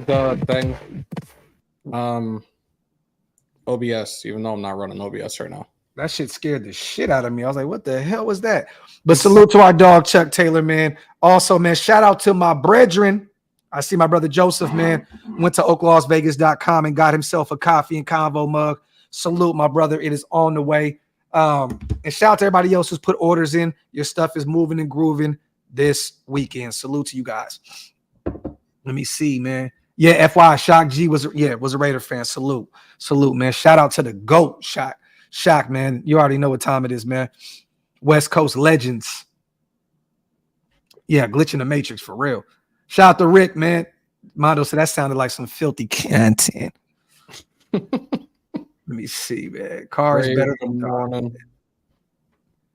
The thing. OBS, even though I'm not running OBS right now. That shit scared the shit out of me. I was like, what the hell was that? But salute to our dog, Chuck Taylor, man. Also, man, shout out to my brethren. I see my brother Joseph, man, went to OakLosVegas.com and got himself a coffee and convo mug. Salute, my brother. It is on the way. And shout out to everybody else who's put orders in. Your stuff is moving and grooving this weekend. Salute to you guys. Let me see, man. Yeah, FY, Shock G was a Raider fan. Salute, man. Shout out to the GOAT, Shock, man. You already know what time it is, man. West Coast legends. Yeah, glitch in the matrix for real. Shout out to Rick, man. Mondo said that sounded like some filthy content. Let me see, man. Cars better than morning.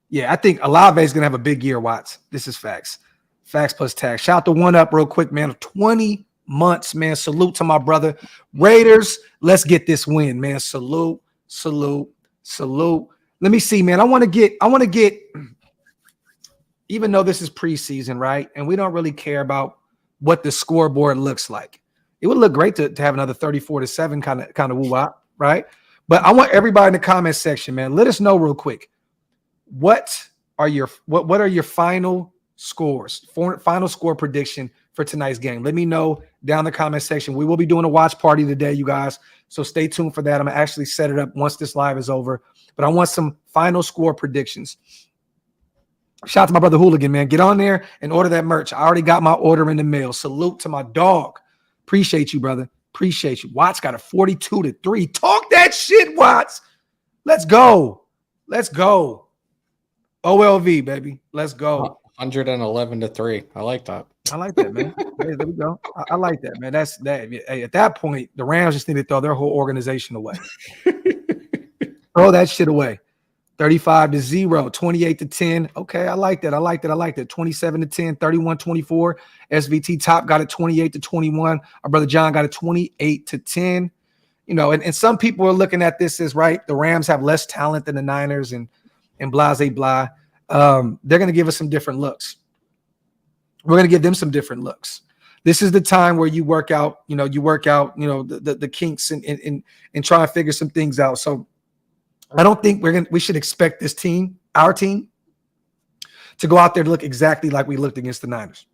Yeah, I think Olave is gonna have a big year, Watts. This is facts. Facts plus tax. Shout out to One Up real quick, man. 20 months, man. Salute to my brother. Raiders, let's get this win, man. Salute, salute, salute. Let me see, man. I want to get, even though this is preseason, right? And we don't really care about what the scoreboard looks like. It would look great to have another 34-7 kind of woo-wop, right? But I want everybody in the comment section, man. Let us know real quick. What are your final scores? Final score prediction for tonight's game. Let me know down in the comment section. We will be doing a watch party today, you guys. So stay tuned for that. I'm gonna actually set it up once this live is over. But I want some final score predictions. Shout out to my brother Hooligan, man. Get on there and order that merch. I already got my order in the mail. Salute to my dog. Appreciate you, brother. Appreciate you. Watts got a 42-3. Talk that shit, Watts. Let's go. Let's go. OLV, baby. Let's go. 111-3. I like that. I like that, man. Hey, there we go. I like that, man. That's that. Hey, at that point, the Rams just need to throw their whole organization away. Throw that shit away. 35-0, 28-10. Okay, I like that. I like that. 27-10, 31-24. SVT top got it 28-21. Our brother John got it 28-10. You know, and some people are looking at this as right. The Rams have less talent than the Niners and blase blah. They're going to give us some different looks. We're going to give them some different looks. This is the time where you work out, the kinks and try and figure some things out. So I don't think we should expect this team, our team, to go out there to look exactly like we looked against the Niners.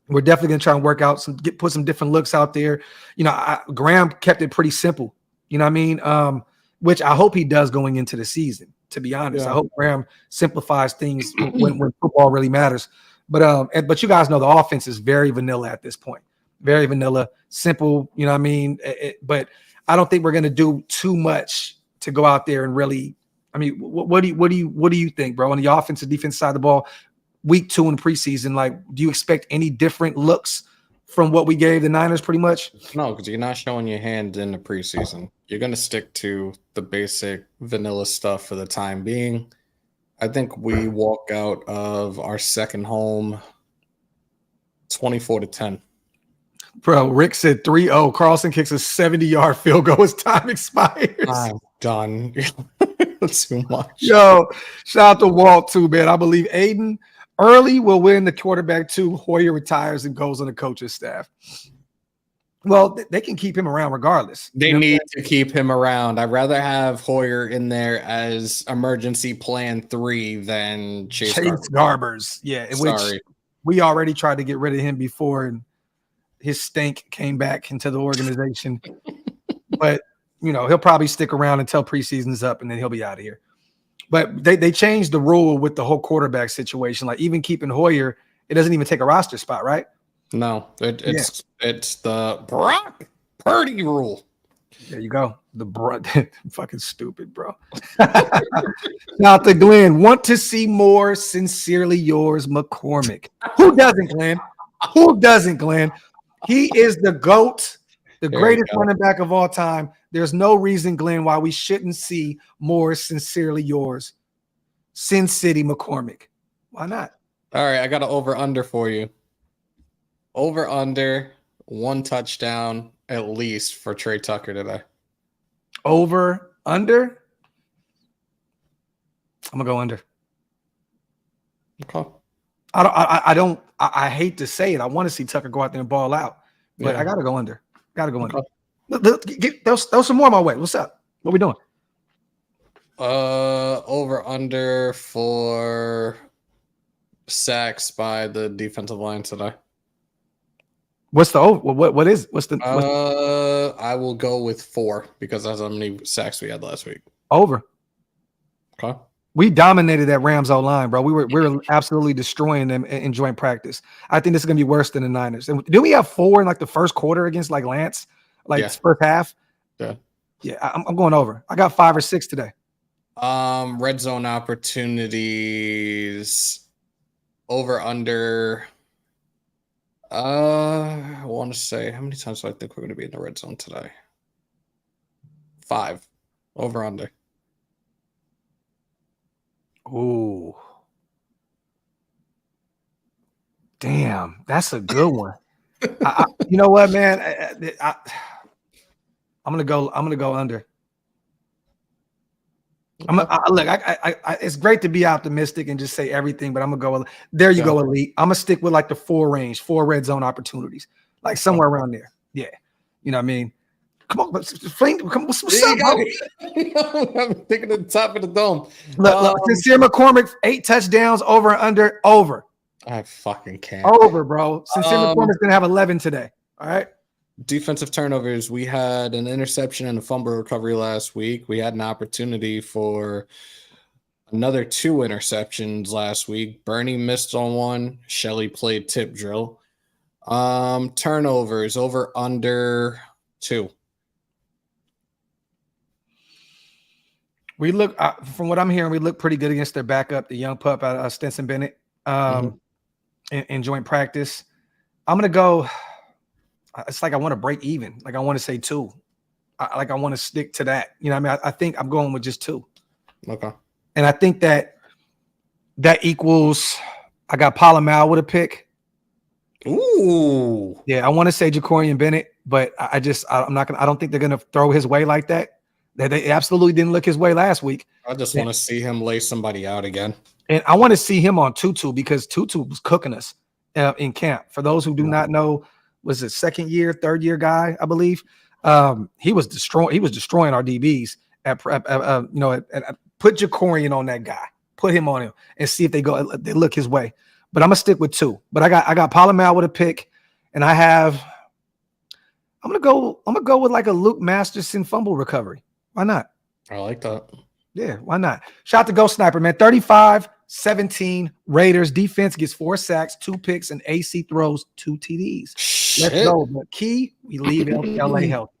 We're definitely going to try and work out put some different looks out there. Graham kept it pretty simple, you know what I mean? Which I hope he does going into the season, to be honest. Yeah. I hope Graham simplifies things when football really matters. But you guys know the offense is very vanilla at this point. Very vanilla, simple, you know what I mean? But I don't think we're going to do too much to go out there and really, I mean, what do you think, bro? On the offensive defense side of the ball, week 2 in preseason, like, do you expect any different looks from what we gave the Niners pretty much? No, because you're not showing your hand in the preseason. You're going to stick to the basic vanilla stuff for the time being. I think we walk out of our second home 24-10. Bro, Rick said 3-0. Carlson kicks a 70-yard field goal as time expires. I'm done. Too much. Yo, shout out to Walt too, man. I believe Aiden Early will win the quarterback 2. Hoyer retires and goes on the coach's staff. Well, they can keep him around regardless. They need to keep him around. I'd rather have Hoyer in there as emergency plan 3 than Chase Garbers. Yeah, which we already tried to get rid of him before, and his stink came back into the organization. But, he'll probably stick around until preseason's up, and then he'll be out of here. But they changed the rule with the whole quarterback situation. Like, even keeping Hoyer, it doesn't even take a roster spot, right? No, it's the Brock Purdy rule. There you go. Fucking stupid, bro. Now to Glenn. Want to see more? Sincerely yours, McCormick. Who doesn't, Glenn? Who doesn't, Glenn? He is the GOAT, the greatest running back of all time. There's no reason, Glenn, why we shouldn't see more sincerely yours. Sin City McCormick. Why not? All right, I got an over-under for you. Over-under 1 touchdown at least for Trey Tucker today. Over-under? I'm going to go under. Okay. I hate to say it. I want to see Tucker go out there and ball out. But I got to go under. Under. Throw some more my way. What's up? What we doing? Over-under for sacks by the defensive line today. What's the over? What's the? I will go with 4 because that's how many sacks we had last week. Over. Okay. We dominated that Rams O-line, bro. We were absolutely destroying them in joint practice. I think this is gonna be worse than the Niners. And did we have 4 in like the first quarter against like Lance, first half? Yeah. Yeah, I'm going over. I got 5 or 6 today. Red zone opportunities over under. I want to say, how many times do I think we're going to be in the red zone today? 5. Over under. Ooh. Damn, that's a good one. You know what, man? I'm gonna go under. Look. It's great to be optimistic and just say everything, but I'm gonna go. There you go, Elite. I'm gonna stick with like the 4 range, 4 red zone opportunities, like somewhere around there. Yeah, you know what I mean. Come on, Flink. What's up, bro? I'm thinking at the top of the dome. Look, Sincere McCormick, 8 touchdowns, over and under, over. I fucking can't. Over, bro. Sincere McCormick's gonna have 11 today. All right. Defensive turnovers. We had an interception and a fumble recovery last week. We had an opportunity for another 2 interceptions last week. Bernie missed on one. Shelly played tip drill. Turnovers over under 2. We look, from what I'm hearing, we look pretty good against their backup, the young pup out of Stetson Bennett, in joint practice. I'm gonna go. It's like I want to break even. Like I want to say 2. I want to stick to that. You know what I mean? I think I'm going with just 2. Okay. And I think that equals. I got Palomal with a pick. Ooh. Yeah, I want to say Jacorian Bennett, but I'm not gonna. I don't think they're gonna throw his way like that. They absolutely didn't look his way last week. I just want to see him lay somebody out again. And I want to see him on Tutu because Tutu was cooking us in camp. For those who do not know, was it 2nd year, 3rd year guy, I believe. He was destroying our DBs put Jacorian on that guy, put him on him and see if they look his way. But I'm gonna stick with 2. But I got Palomal with a pick, and I'm gonna go with like a Luke Masterson fumble recovery. Why not? I like that. Yeah, why not? Shout out to Ghost Sniper, man. 35-17 Raiders. Defense gets 4 sacks, 2 picks, and AC throws 2 TDs. Shit. Let's go. But key, we leave LA healthy.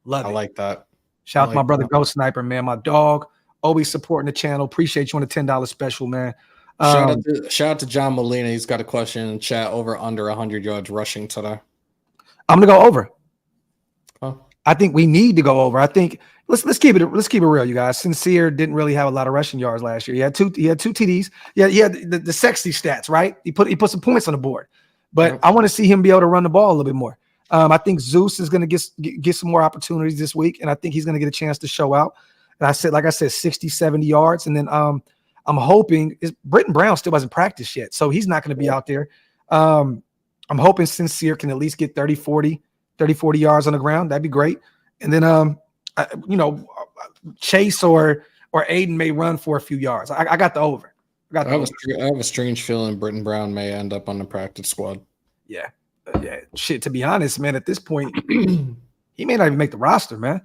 Love it. I like that. Shout out to my brother Ghost Sniper, man. My dog, always supporting the channel. Appreciate you on the $10 special, man. Shout out to John Molina. He's got a question in chat. Over under 100 yards rushing today. I'm gonna go over. Oh. I think we need to go over. I think let's keep it real, you guys. Sincere didn't really have a lot of rushing yards last year. He had two TDs. Yeah, he had the sexy stats, right? He put some points on the board. But I want to see him be able to run the ball a little bit more. I think Zeus is going to get some more opportunities this week, and I think he's going to get a chance to show out. And like I said, 60, 70 yards. And then I'm hoping Britton Brown still hasn't practiced yet, so he's not going to be out there. I'm hoping Sincere can at least get 30, 40 yards on the ground. That'd be great. And then, Chase or Aiden may run for a few yards. I got the over. I have a strange feeling Britton Brown may end up on the practice squad. Yeah. Shit, to be honest, man, at this point, he may not even make the roster, man.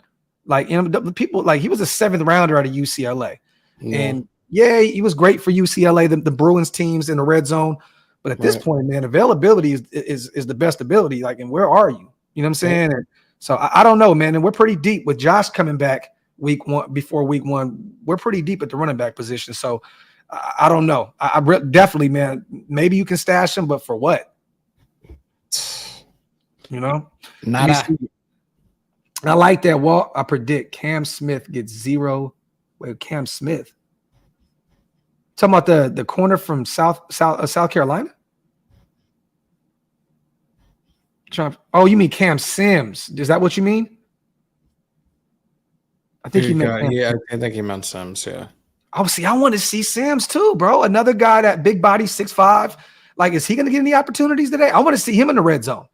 Like, the people, like, he was a 7th rounder out of UCLA. Yeah. And yeah, he was great for UCLA, the Bruins teams in the red zone. But at this point, man, availability is the best ability. Like, and where are you? You know what I'm saying? And so I don't know, man. And we're pretty deep with Josh coming back before week one. We're pretty deep at the running back position. So I don't know. I definitely, man, maybe you can stash him, but for what? You know? Nada. I like that, Walt. I predict Cam Smith gets 0. Wait, Cam Smith. Talking about the corner from South Carolina? Oh, you mean Cam Sims? Is that what you mean? I think he meant. Yeah, I think he meant Sims. Yeah. Oh, see, I want to see Sims too, bro. Another guy that big body, 6'5". Like, is he going to get any opportunities today? I want to see him in the red zone.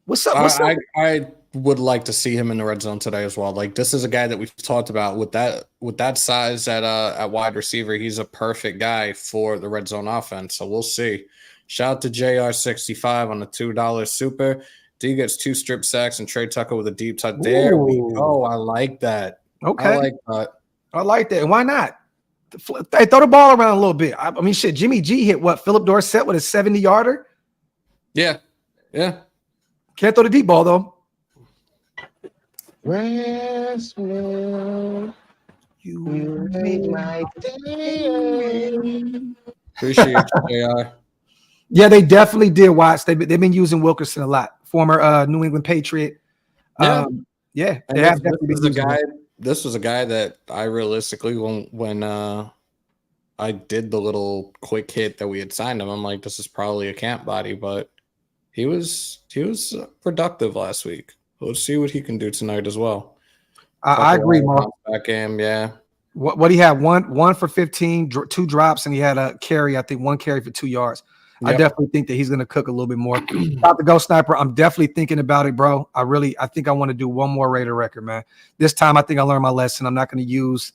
What's up? I would like to see him in the red zone today as well. Like, this is a guy that we've talked about with that size at wide receiver. He's a perfect guy for the red zone offense. So we'll see. Shout out to JR65 on the $2 super. D gets 2 strip sacks and Trey Tucker with a deep touch. There we go. I like that. Okay. I like that. And why not? They throw the ball around a little bit. I mean, shit, Jimmy G hit what? Philip Dorsett with a 70-yarder? Yeah. Can't throw the deep ball, though. You made my day. Appreciate you, JR. Yeah, they definitely did watch. They've been using Wilkerson a lot. Former New England Patriot. Yeah. Yeah, And they have definitely been using him. This was a guy that I realistically, when I did the little quick hit that we had signed him, I'm like, this is probably a camp body, but he was productive last week. Let's see what he can do tonight as well. I agree, Mark. Back game, yeah. What he had one for 15, 2 drops, and he had a carry. I think 1 carry for 2 yards. Yep. I definitely think that he's going to cook a little bit more. About to go sniper. I'm definitely thinking about it, bro. I think I want to do one more Raider record, man. This time I think I learned my lesson. I'm not going to use,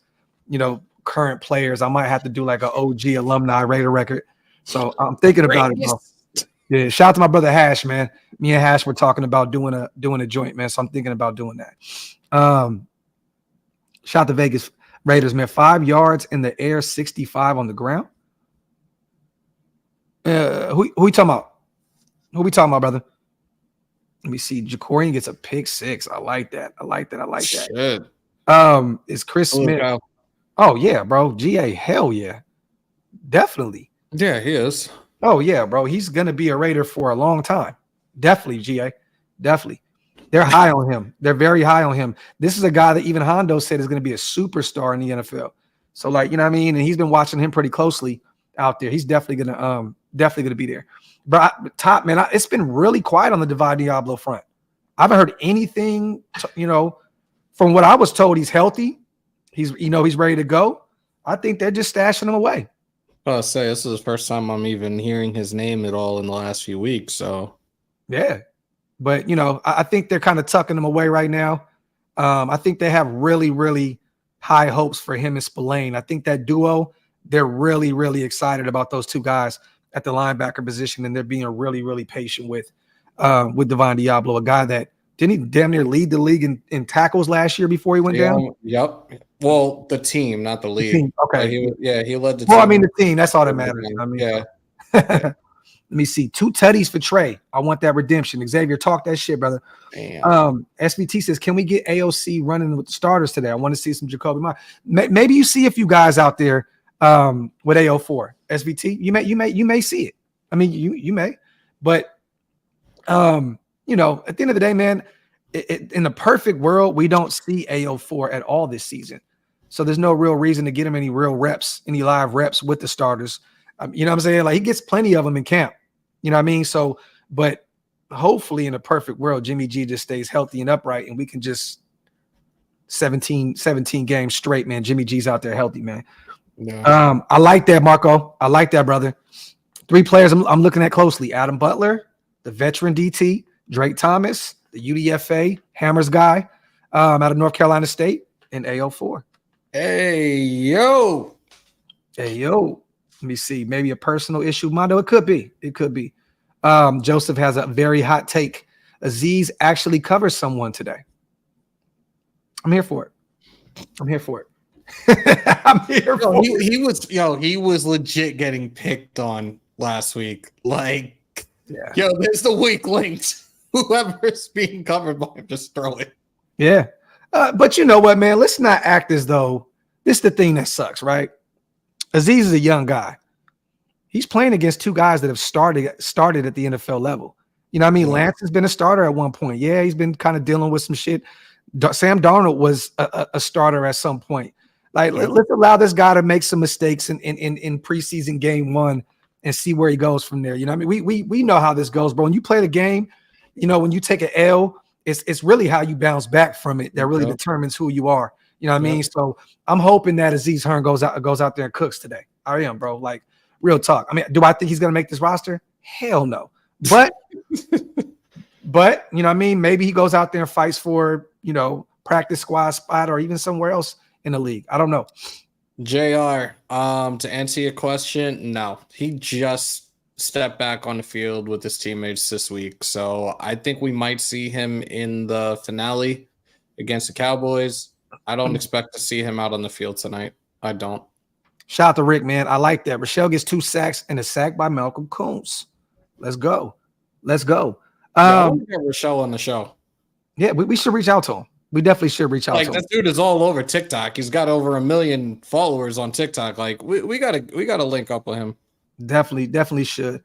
current players. I might have to do like an OG alumni Raider record. So I'm thinking about it, bro. Yeah, shout out to my brother Hash, man. Me and Hash were talking about doing a joint, man. So I'm thinking about doing that. Shout out to Vegas Raiders, man. 5 yards in the air, 65 on the ground. Who we talking about? Who we talking about, brother? Let me see. Jacorian gets a pick 6. I like that. Shit. Is Chris Smith? Oh yeah, bro. GA, hell yeah, definitely. Yeah, he is. Oh yeah, bro. He's gonna be a Raider for a long time. Definitely, GA. Definitely. They're high on him. They're very high on him. This is a guy that even Hondo said is going to be a superstar in the NFL. So, like, you know what I mean? And he's been watching him pretty closely out there. He's definitely gonna be there. But top man, it's been really quiet on the Divide Diablo front. I haven't heard anything. From what I was told, he's healthy. He's ready to go. I think they're just stashing him away. I'll say this is the first time I'm even hearing his name at all in the last few weeks. So, yeah. But, I think they're kind of tucking him away right now. I think they have really, really high hopes for him and Spillane. I think that duo, they're really, really excited about those two guys at the linebacker position, and they're being really, really patient with Divine Diablo, a guy that didn't he damn near lead the league in tackles last year before he went down? Yep. Well, the team, not the league. Team. Okay. He led the team. Well, I mean, the team. That's all that matters. I mean, yeah. Let me see. 2 tutties for Trey. I want that redemption. Xavier, talk that shit, brother. Damn. SBT says, can we get AOC running with the starters today? I want to see some Jacoby. Maybe you see a few guys out there with AO4. SBT, you may see it. I mean, you may. But, at the end of the day, man, in the perfect world, we don't see AO4 at all this season. So there's no real reason to get him any live reps with the starters. You know what I'm saying? Like, he gets plenty of them in camp. You know what I mean? So, but hopefully in a perfect world, Jimmy G just stays healthy and upright, and we can just 17 games straight, man. Jimmy G's out there healthy, man. Yeah. I like that, Marco. I like that, brother. 3 players I'm looking at closely. Adam Butler, the veteran DT, Drake Thomas, the UDFA Hammers guy out of North Carolina State, and AO4. Hey, yo. Let me see. Maybe a personal issue, Mondo. It could be. Joseph has a very hot take. Aziz actually covers someone today. I'm here for it. I'm here for it. He was legit getting picked on last week. Like, yeah. There's the weak links. Whoever's being covered by him, just throw it. Yeah. But you know what, man? Let's not act as though this is the thing that sucks, right? Aziz is a young guy. He's playing against 2 guys that have started at the NFL level. You know what I mean? Yeah. Lance has been a starter at one point. Yeah, he's been kind of dealing with some shit. Sam Darnold was a starter at some point. Like, let's allow this guy to make some mistakes in preseason game 1 and see where he goes from there. You know what I mean? We know how this goes, bro. When you play the game, when you take an L, it's really how you bounce back from it that really determines who you are. You know what I mean? So I'm hoping that Aziz Hearn goes out there and cooks today. I am, bro. Like, real talk. I mean, do I think he's going to make this roster? Hell no. But, you know what I mean? Maybe he goes out there and fights for, practice squad spot or even somewhere else in the league. I don't know. JR, to answer your question, no. He just stepped back on the field with his teammates this week. So I think we might see him in the finale against the Cowboys. I don't expect to see him out on the field tonight. I don't. Shout out to Rick, man. I like that. Rochelle gets 2 sacks and a sack by Malcolm Coons. Let's go. I want to get Rochelle on the show. Yeah, we should reach out to him. We definitely should reach out Like to this him. dude is all over TikTok. He's got over 1 million followers on TikTok. Like we gotta link up with him. Definitely should.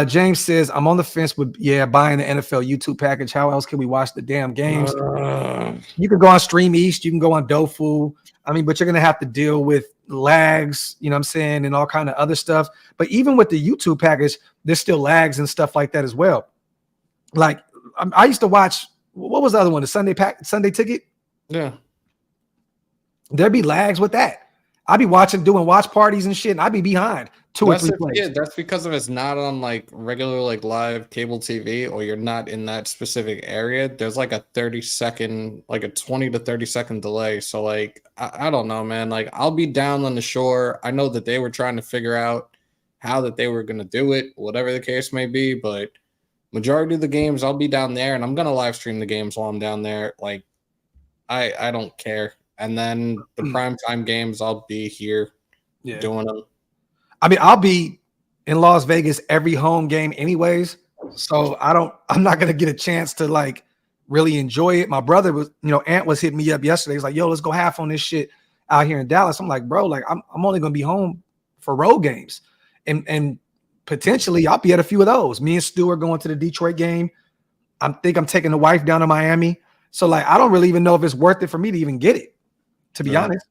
James says, I'm on the fence with buying the NFL YouTube package. How else can we watch the damn games? You can go on Stream East, you can go on Dofu. I mean, but you're gonna have to deal with lags, you know what I'm saying, and all kind of other stuff. But even with the YouTube package, there's still lags and stuff like that as well. Like I used to watch, what was the other one? The Sunday Ticket? Yeah. There'd be lags with that. I'd be doing watch parties and shit, and I'd be behind two or three plays. Yeah, that's because if it's not on like regular like live cable TV, or you're not in that specific area, there's like a 30-second, like a 20 to 30-second delay. So like I don't know, man. Like I'll be down on the shore. I know that they were trying to figure out how that they were gonna do it, whatever the case may be, but majority of the games I'll be down there, and I'm gonna live stream the games while I'm down there. Like I don't care. And then the primetime games, I'll be here doing them. I mean, I'll be in Las Vegas every home game anyways. So I'm not going to get a chance to like really enjoy it. My brother was, Ant was hitting me up yesterday. He's like, yo, let's go half on this shit out here in Dallas. I'm like, bro, like I'm only going to be home for road games. And potentially I'll be at a few of those. Me and Stu are going to the Detroit game. I think I'm taking the wife down to Miami. So like, I don't really even know if it's worth it for me to even get it, to be honest.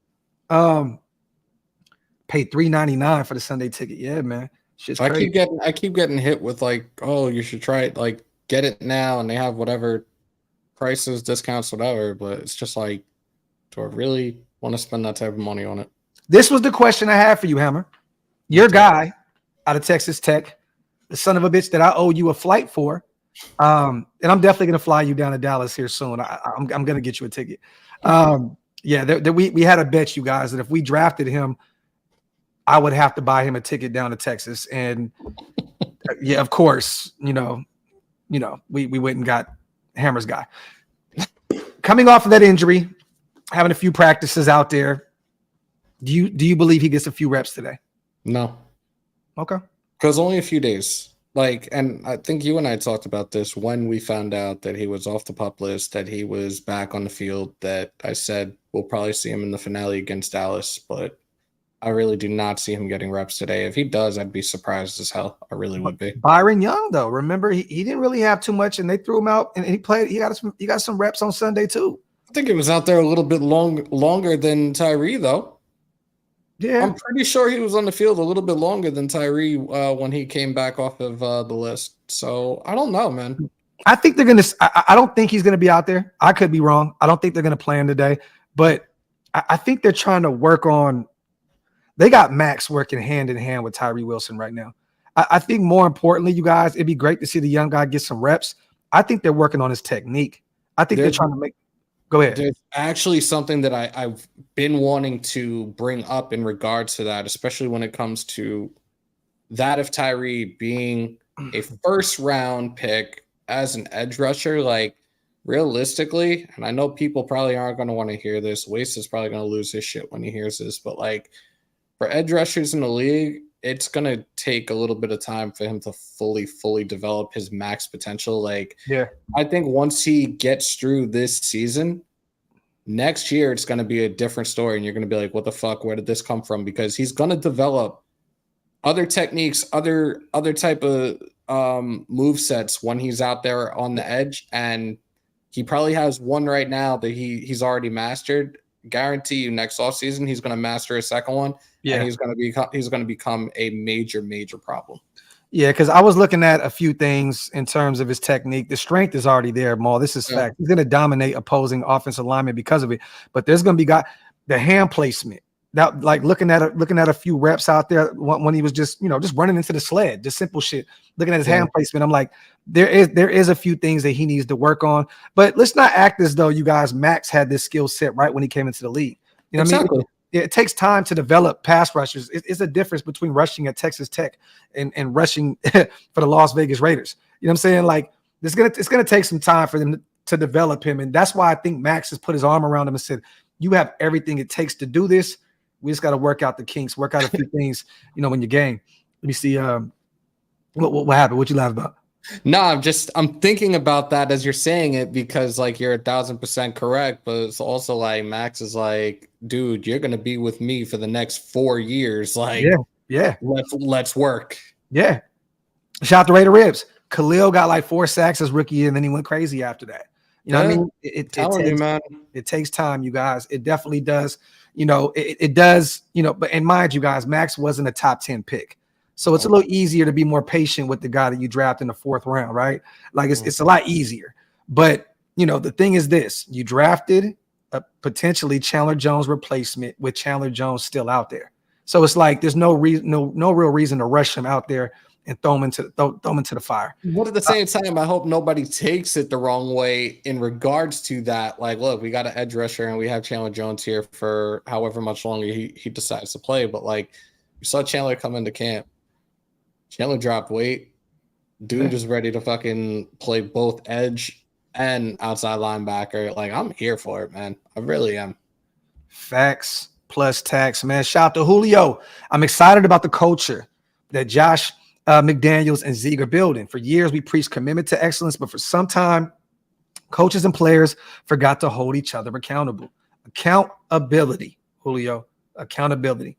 Paid $3.99 for the Sunday ticket. Yeah, man. Shit's crazy. I keep getting hit with like, oh, you should try it, like get it now, and they have whatever prices, discounts, whatever. But it's just like, do I really want to spend that type of money on it? This was the question I had for you, Hammer. Your guy out of Texas Tech, the son of a bitch that I owe you a flight for. And I'm definitely gonna fly you down to Dallas here soon. I'm gonna get you a ticket. We had a bet, you guys, that if we drafted him, I would have to buy him a ticket down to Texas. And yeah, of course, we went and got Hammer's guy. Coming off of that injury, having a few practices out there, do you believe he gets a few reps today? No. Okay. Because only a few days. Like, and I think you and I talked about this when we found out that he was off the PUP list, that he was back on the field, that I said we'll probably see him in the finale against Dallas, but I really do not see him getting reps today. If he does, I'd be surprised as hell. I really would be. Byron Young, though, remember he didn't really have too much, and they threw him out, and he played. He got some reps on Sunday too. I think he was out there a little bit longer than Tyree, though. Yeah, I'm pretty sure he was on the field a little bit longer than Tyree when he came back off of the list. So I don't know, man. I think they're gonna. I don't think he's gonna be out there. I could be wrong. I don't think they're gonna play him today, but I think they're trying to work on. They got Max working hand in hand with Tyree Wilson right now. I think more importantly, you guys, it'd be great to see the young guy get some reps. I think they're working on his technique. I think they're trying to make. Go ahead. There's actually something that I've been wanting to bring up in regards to that, especially when it comes to that of Tyree being a first-round pick as an edge rusher. Like, realistically, and I know people probably aren't going to want to hear this. Waste is probably going to lose his shit when he hears this, but like, for edge rushers in the league, it's going to take a little bit of time for him to fully develop his max potential. Like, yeah, I think once he gets through this season, next year it's going to be a different story, and you're going to be like, what the fuck, where did this come from? Because he's going to develop other techniques, other type of move sets when he's out there on the edge, and he probably has one right now that he's already mastered. Guarantee you next offseason he's going to master a second one. Yeah, and he's going to become a major problem. Yeah, because I was looking at a few things in terms of his technique. The strength is already there, Maul. This is fact. He's going to dominate opposing offensive linemen because of it. But there's going to be the hand placement. That, like, looking at a few reps out there when he was just running into the sled, just simple shit. Looking at his hand placement, I'm like, there is a few things that he needs to work on. But let's not act as though, you guys, Max had this skill set right when he came into the league. You know what I mean? It takes time to develop pass rushers. It's a difference between rushing at Texas Tech and rushing for the Las Vegas Raiders. You know what I'm saying? Like, it's gonna take some time for them to develop him, and that's why I think Max has put his arm around him and said, "You have everything it takes to do this. We just got to work out the kinks, work out a few things, in your game." Let me see. What happened? What you laugh about? No, I'm thinking about that as you're saying it because like you're 1,000% correct, but it's also like Max is like, dude, you're gonna be with me for the next 4 years. Like, Yeah. let's work. Yeah. Shout out to Raider Ribs. Khalil got like 4 sacks as rookie, and then he went crazy after that. You know what I mean? It takes time, you guys. It definitely does. You know, it does, you know, but and mind you guys, Max wasn't a top 10 pick. So it's a little easier to be more patient with the guy that you draft in the 4th round, right? Like it's a lot easier. But you know, the thing is this: you drafted a potentially Chandler Jones replacement with Chandler Jones still out there. So it's like there's no reason, no real reason to rush him out there and throw him into the fire. But at the same time, I hope nobody takes it the wrong way in regards to that. Like, look, we got an edge rusher and we have Chandler Jones here for however much longer he decides to play. But like, we saw Chandler come into camp. Chandler dropped weight. Dude is ready to fucking play both edge and outside linebacker. Like, I'm here for it, man. I really am. Facts plus tax, man. Shout out to Julio. I'm excited about the culture that Josh McDaniels and Zeke are building. For years, we preached commitment to excellence, but for some time, coaches and players forgot to hold each other accountable. Accountability, Julio. Accountability.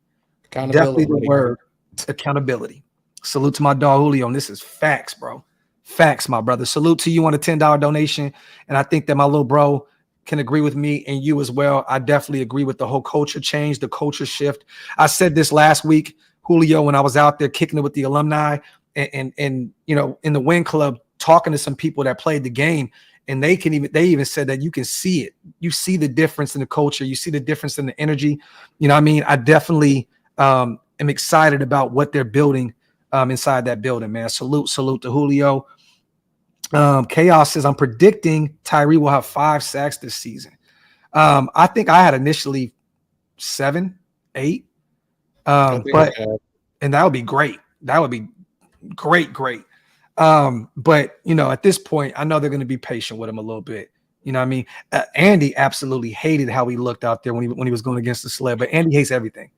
Definitely the word. Accountability. Salute to my dog Julio. And this is facts, bro. Facts, my brother. Salute to you on a $10 donation. And I think that my little bro can agree with me and you as well. I definitely agree with the whole culture change, the culture shift. I said this last week, Julio, when I was out there kicking it with the alumni and you know, in the Win Club, talking to some people that played the game, and they even said that you can see it. You see the difference in the culture. You see the difference in the energy. You know what I mean? I definitely am excited about what they're building inside that building, man. Salute to Julio. Chaos says, I'm predicting Tyree will have 5 sacks this season. I think I had initially 7, 8. And that would be great. That would be great. But you know, at this point, I know they're going to be patient with him a little bit. You know what I mean? Andy absolutely hated how he looked out there when he was going against the sled, but Andy hates everything.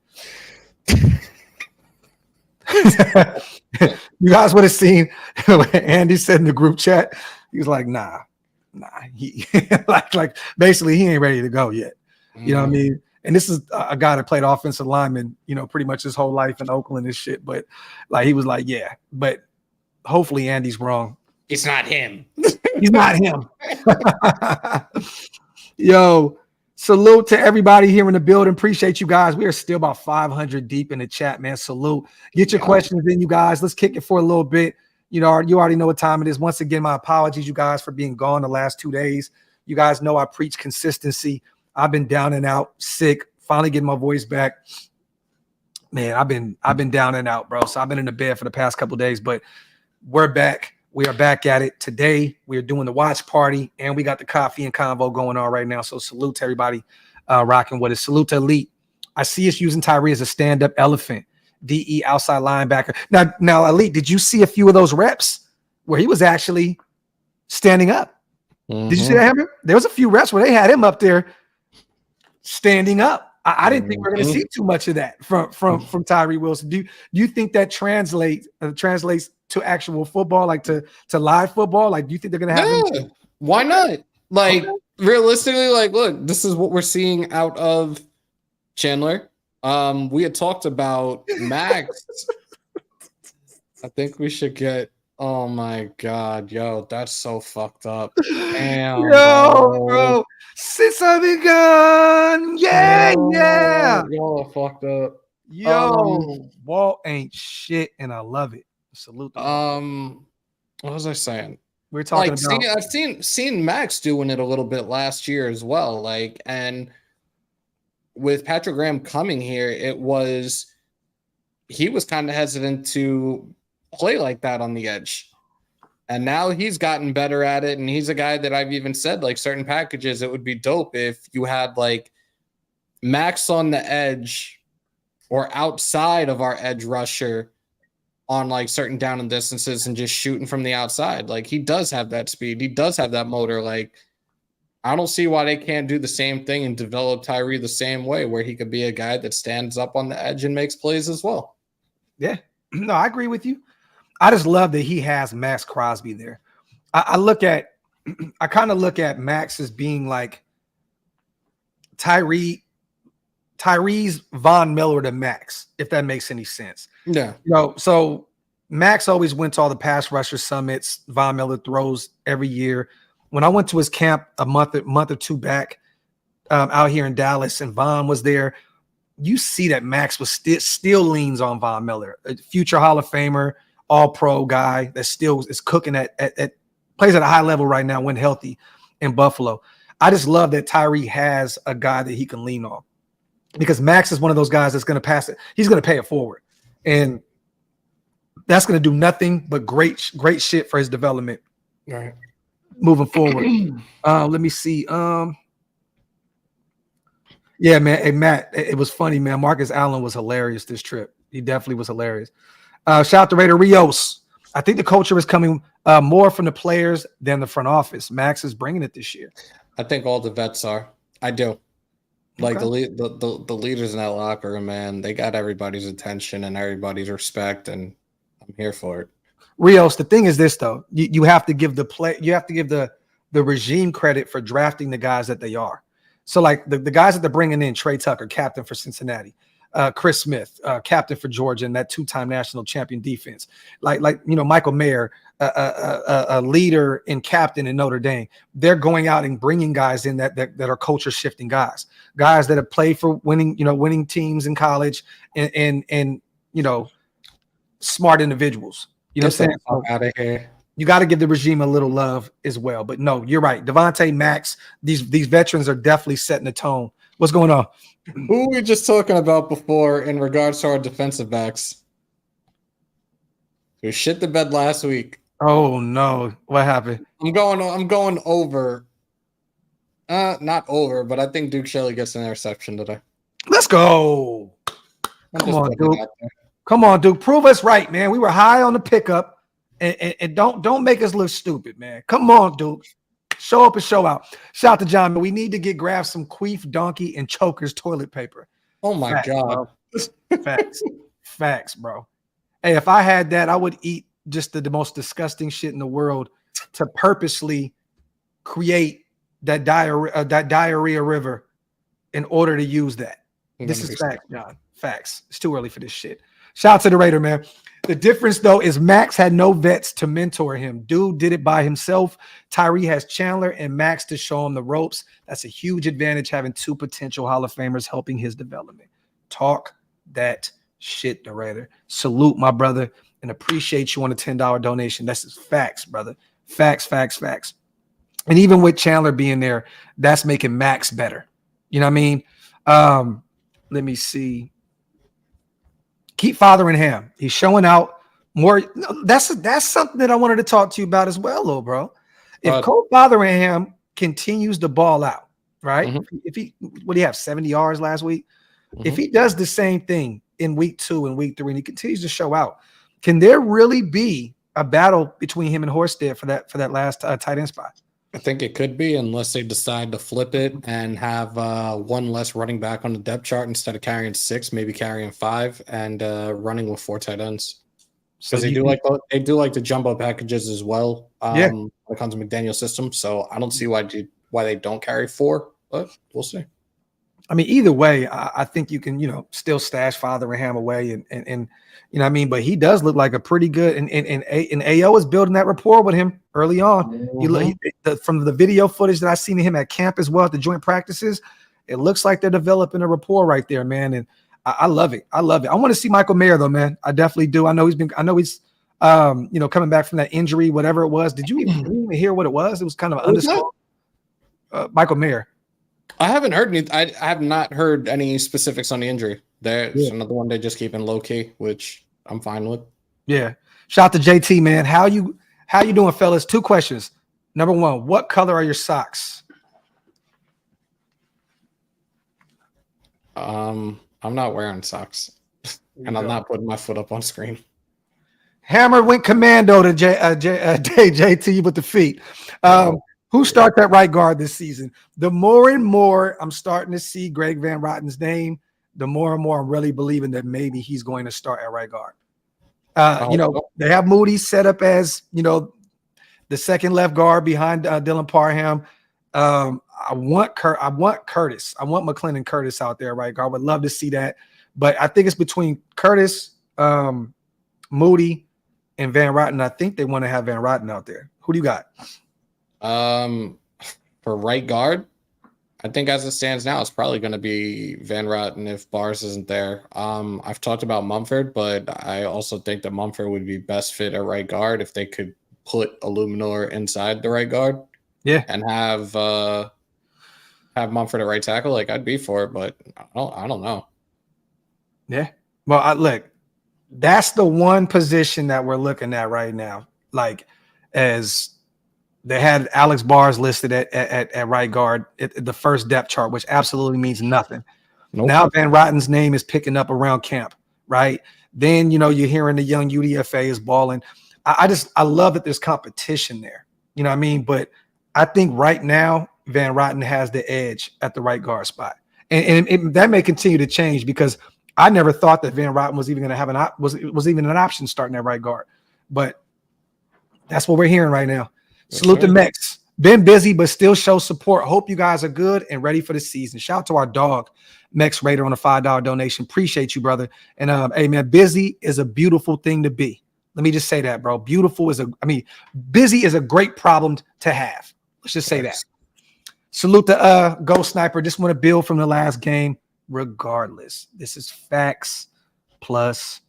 You guys would have seen what Andy said in the group chat. He was like, nah. He like basically he ain't ready to go yet. You know what I mean? And this is a guy that played offensive lineman, you know, pretty much his whole life in Oakland and shit. But like he was like, yeah, but hopefully Andy's wrong. It's not him. He's not him. Yo, salute to everybody here in the building. Appreciate you guys. We are still about 500 deep in the chat, man. Salute. Get your questions in, you guys. Let's kick it for a little bit. You know, you already know what time it is. Once again, my apologies, you guys, for being gone the last 2 days. You guys know I preach consistency. I've been down and out, sick, finally getting my voice back. Man, I've been down and out, bro. So I've been in the bed for the past couple of days, but we're back. We are back at it today. We are doing the watch party, and we got the coffee and convo going on right now. So salute to everybody rocking with us. Salute to Elite. I see us using Tyree as a stand-up elephant, DE outside linebacker. Now, Elite, did you see a few of those reps where he was actually standing up? Did you see that, Hammer? There was a few reps where they had him up there standing up. I didn't think we were going to see too much of that from Tyree Wilson. Do you think that translates to actual football, like to live football? Like, do you think they're going to have him? Why not? Like, realistically, like, look, this is what we're seeing out of Chandler. We had talked about Max. I think we should get. Oh my God, yo, that's so fucked up. Damn, bro. Since I've been gone, yeah. Y'all fucked up. Yo, Walt ain't shit, and I love it. Salute. What was I saying? We're talking about. I've seen Max doing it a little bit last year as well. Like, and with Patrick Graham coming here, he was kind of hesitant to play like that on the edge. And now he's gotten better at it. And he's a guy that I've even said, like, certain packages, it would be dope if you had like Max on the edge or outside of our edge rusher on like certain down and distances and just shooting from the outside. Like, he does have that speed. He does have that motor. Like, I don't see why they can't do the same thing and develop Tyree the same way, where he could be a guy that stands up on the edge and makes plays as well. Yeah, no, I agree with you. I just love that he has Max Crosby there. I kind of look at Max as being like Tyrese Von Miller to Max, if that makes any sense. Yeah. So Max always went to all the pass rusher summits. Von Miller throws every year. When I went to his camp a month or two back out here in Dallas, and Von was there, you see that Max was still leans on Von Miller, a future Hall of Famer, all-pro guy that still is cooking at plays at a high level right now when healthy in Buffalo. I just love that Tyree has a guy that he can lean on, because Max is one of those guys that's going to pass it. He's going to pay it forward, and that's going to do nothing but great shit for his development. All right. Moving forward. Let me see. Yeah, man. Hey, Matt, it was funny, man. Marcus Allen was hilarious this trip. He definitely was hilarious. Shout out to Raider Rios. I think the culture is coming more from the players than the front office. Max is bringing it this year. I think all the vets are. I do. Like Okay. the leaders in that locker room, man, they got everybody's attention and everybody's respect, and I'm here for it. Rios, the thing is this though, you have to give the regime credit for drafting the guys that they are. So like the guys that they're bringing in, Trey Tucker, captain for Cincinnati, Chris Smith, captain for Georgia, and that two-time national champion defense, like Michael Mayer, a leader and captain in Notre Dame. They're going out and bringing guys in that are culture shifting guys that have played for winning teams in college, and smart individuals. You know what I'm saying? So Out of here. you got to give the regime a little love as well. But no, you're right. Devontae, Max, these veterans are definitely setting the tone. What's going on? Who were we just talking about before in regards to our defensive backs? We shit the bed last week. Oh no, what happened? I'm going over. Not over, but I think Duke Shelley gets an interception today. Let's go. Come on, Duke. Prove us right, man. We were high on the pickup, and don't make us look stupid, man. Come on, Duke. Show up and show out. Shout out to John. We need to get Graphk some Queef, Donkey, and Chokers toilet paper. Oh my God. Bro. Facts, bro. Hey, if I had that, I would eat just the most disgusting shit in the world to purposely create that diarrhea river in order to use that. This is facts, John. Facts. It's too early for this shit. Shout out to the Raider, man. The difference, though, is Max had no vets to mentor him. Dude did it by himself. Tyree has Chandler and Max to show him the ropes. That's a huge advantage, having two potential Hall of Famers helping his development. Talk that shit, the Raider. Salute, my brother, and appreciate you on a $10 donation. That's just facts, brother. Facts. And even with Chandler being there, that's making Max better. You know what I mean? Let me see. Keep fathering him. He's showing out more. That's something that I wanted to talk to you about as well, little bro. If Cole Fotheringham continues to ball out, right? Mm-hmm. If he, what do you have, 70 yards last week? Mm-hmm. If he does the same thing in week 2 and week 3, and he continues to show out, can there really be a battle between him and Horsted for that last tight end spot? I think it could be, unless they decide to flip it and have one less running back on the depth chart instead of carrying 6, maybe carrying 5, and running with 4 tight ends. Because they do like the jumbo packages as well. When it comes to McDaniel's system, so I don't see why they don't carry 4, but we'll see. I mean, either way, I think you can, still stash Fotheringham away, and you know what I mean. But he does look like a pretty good, and AO is building that rapport with him early on. Mm-hmm. From the video footage that I seen of him at camp as well at the joint practices, it looks like they're developing a rapport right there, man. And I love it. I want to see Michael Mayer though, man. I definitely do. I know he's coming back from that injury, whatever it was. Did you even hear what it was? It was kind of an underscore. Michael Mayer. I haven't heard any. I have not heard any specifics on the injury. There's another one they just keep in low key, which I'm fine with. Yeah. Shout out to JT, man. How you doing, fellas? 2 questions. Number 1, what color are your socks? I'm not wearing socks, and I'm not putting my foot up on screen. Hammer went commando to JT with the feet. Who starts at right guard this season? The more and more I'm starting to see Greg Van Rotten's name, the more and more I'm really believing that maybe he's going to start at right guard. They have Moody set up as, the second left guard behind Dylan Parham. I want Curtis. I want McClendon Curtis out there, right? I would love to see that. But I think it's between Curtis, Moody, and Van Rotten. I think they want to have Van Rotten out there. Who do you got? For right guard, I think as it stands now, it's probably going to be Van Rotten if Bars isn't there. I've talked about Mumford, but I also think that Mumford would be best fit at right guard if they could put Illuminor inside the right guard. Yeah. And have Mumford at right tackle. Like, I'd be for it, but I don't know. Yeah. Well, look, that's the one position that we're looking at right now. Like, as they had Alex Bars listed at right guard at the first depth chart, which absolutely means nothing. Nope. Now Van Rotten's name is picking up around camp, right? Then, you're hearing the young UDFA is balling. I love that there's competition there. You know what I mean? But I think right now Van Rotten has the edge at the right guard spot. And that may continue to change because I never thought that Van Rotten was even going to have was even an option starting at right guard. But that's what we're hearing right now. Salute the Mex. Been busy, but still show support. Hope you guys are good and ready for the season. Shout out to our dog, Mex Raider, on a $5 donation. Appreciate you, brother. And hey, man, busy is a beautiful thing to be. Let me just say that, bro. Busy is a great problem to have. Let's just say that. Salute the Ghost Sniper. Just want to build from the last game. Regardless, this is facts plus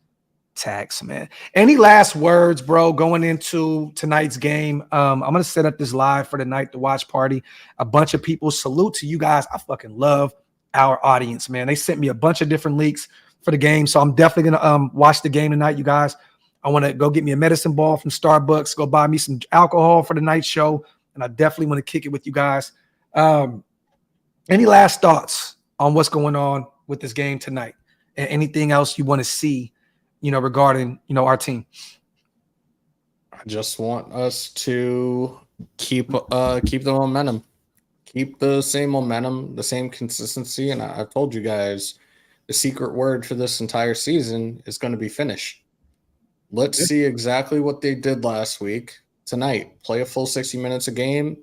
tax, man. Any last words, bro, going into tonight's game? I'm gonna set up this live for the night, the watch party. A bunch of people. Salute to you guys. I fucking love our audience, man. They sent me a bunch of different leaks for the game, so I'm definitely gonna watch the game tonight, you guys. I want to go get me a medicine ball from Starbucks, go buy me some alcohol for the night show, and I definitely want to kick it with you guys. Any last thoughts on what's going on with this game tonight, and anything else you want to see, regarding, our team? I just want us to keep the momentum, keep the same momentum, the same consistency. And I've told you guys, the secret word for this entire season is going to be finish. Let's see exactly what they did last week tonight. Play a full 60 minutes a game.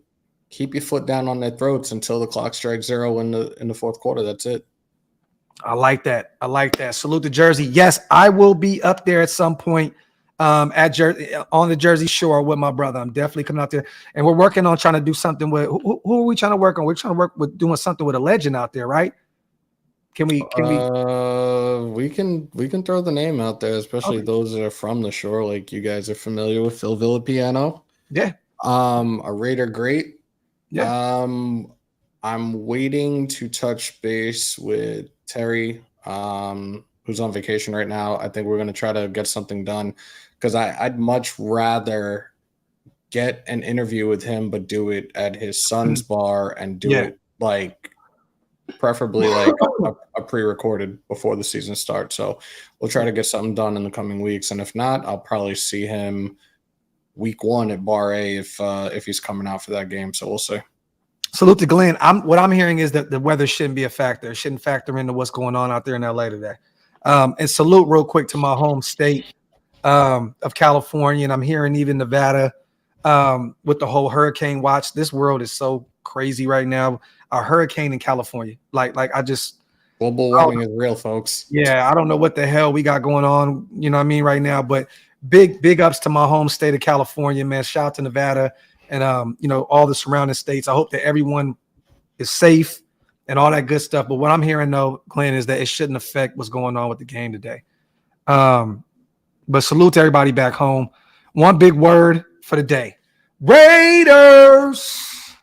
Keep your foot down on their throats until the clock strikes 0 in the fourth quarter. That's it. I like that. Salute to Jersey. Yes, I will be up there at some point on the Jersey Shore with my brother. I'm definitely coming out there, and we're working on trying to do something with. Who are we trying to work on? We're trying to work with doing something with a legend out there, right? Can we? We can throw the name out there, especially those that are from the shore. Like, you guys are familiar with Phil Villapiano. Yeah. A Raider great. Yeah. I'm waiting to touch base with Terry, who's on vacation right now. I think we're going to try to get something done because I'd much rather get an interview with him, but do it at his son's bar and do it like preferably like a pre-recorded before the season starts. So we'll try to get something done in the coming weeks. And if not, I'll probably see him week 1 at Bar A if he's coming out for that game. So we'll see. Salute to Glenn. What I'm hearing is that the weather shouldn't be a factor. It shouldn't factor into what's going on out there in LA today. And salute real quick to my home state of California. And I'm hearing even Nevada with the whole hurricane watch. This world is so crazy right now. A hurricane in California. Like I just global warming is real, folks. Yeah, I don't know what the hell we got going on, right now. But big ups to my home state of California, man. Shout out to Nevada. And, all the surrounding states. I hope that everyone is safe and all that good stuff. But what I'm hearing, though, Glenn, is that it shouldn't affect what's going on with the game today. But salute to everybody back home. One big word for the day. Raiders!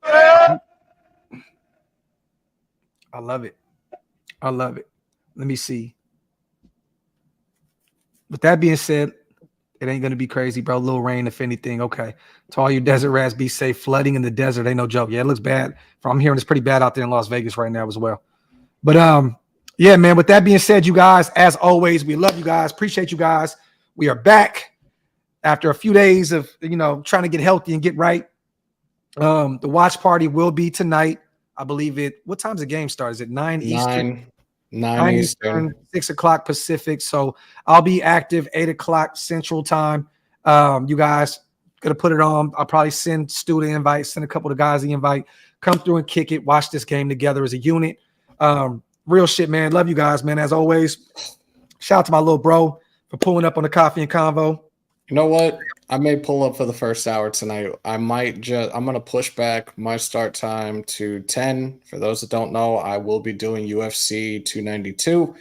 I love it. Let me see. With that being said, it ain't going to be crazy, bro. A little rain, if anything. Okay. To all you desert rats, be safe. Flooding in the desert ain't no joke. Yeah, it looks bad. I'm hearing it's pretty bad out there in Las Vegas right now as well. But, yeah, man, with that being said, you guys, as always, we love you guys. Appreciate you guys. We are back after a few days of, trying to get healthy and get right. The watch party will be tonight. I believe it. What time's the game start? Is it 9 Eastern? 9 Eastern. 6 o'clock Pacific. So I'll be active 8 o'clock Central Time. You guys gonna put it on. I'll probably send Stu the invite, send a couple of guys the invite. Come through and kick it. Watch this game together as a unit. Real shit, man. Love you guys, man. As always, shout out to my little bro for pulling up on the coffee and convo. You know what? I may pull up for the first hour tonight. I'm going to push back my start time to 10. For those that don't know, I will be doing UFC 292.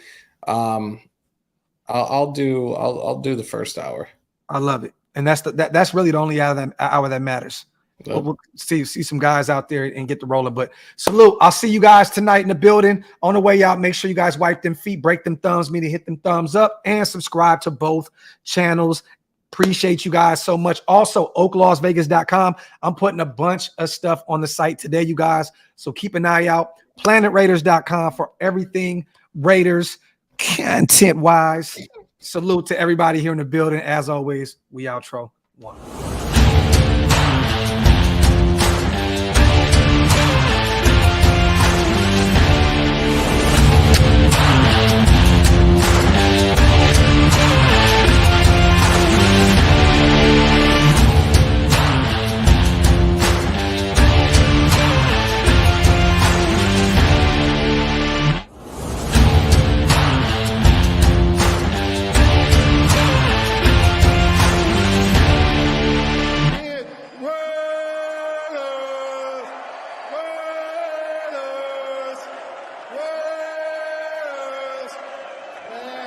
I'll do the first hour. I love it. And that's really the only hour that matters. Yep. We'll see some guys out there and get the rolling. But salute. I'll see you guys tonight in the building. On the way out, make sure you guys wipe them feet, break them thumbs, meaning hit them thumbs up, and subscribe to both channels. Appreciate you guys so much. Also, OakLosVegas.com. I'm putting a bunch of stuff on the site today, you guys. So keep an eye out. PlanetRaiders.com for everything Raiders content-wise. Salute to everybody here in the building. As always, we outro one.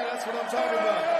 That's what I'm talking about.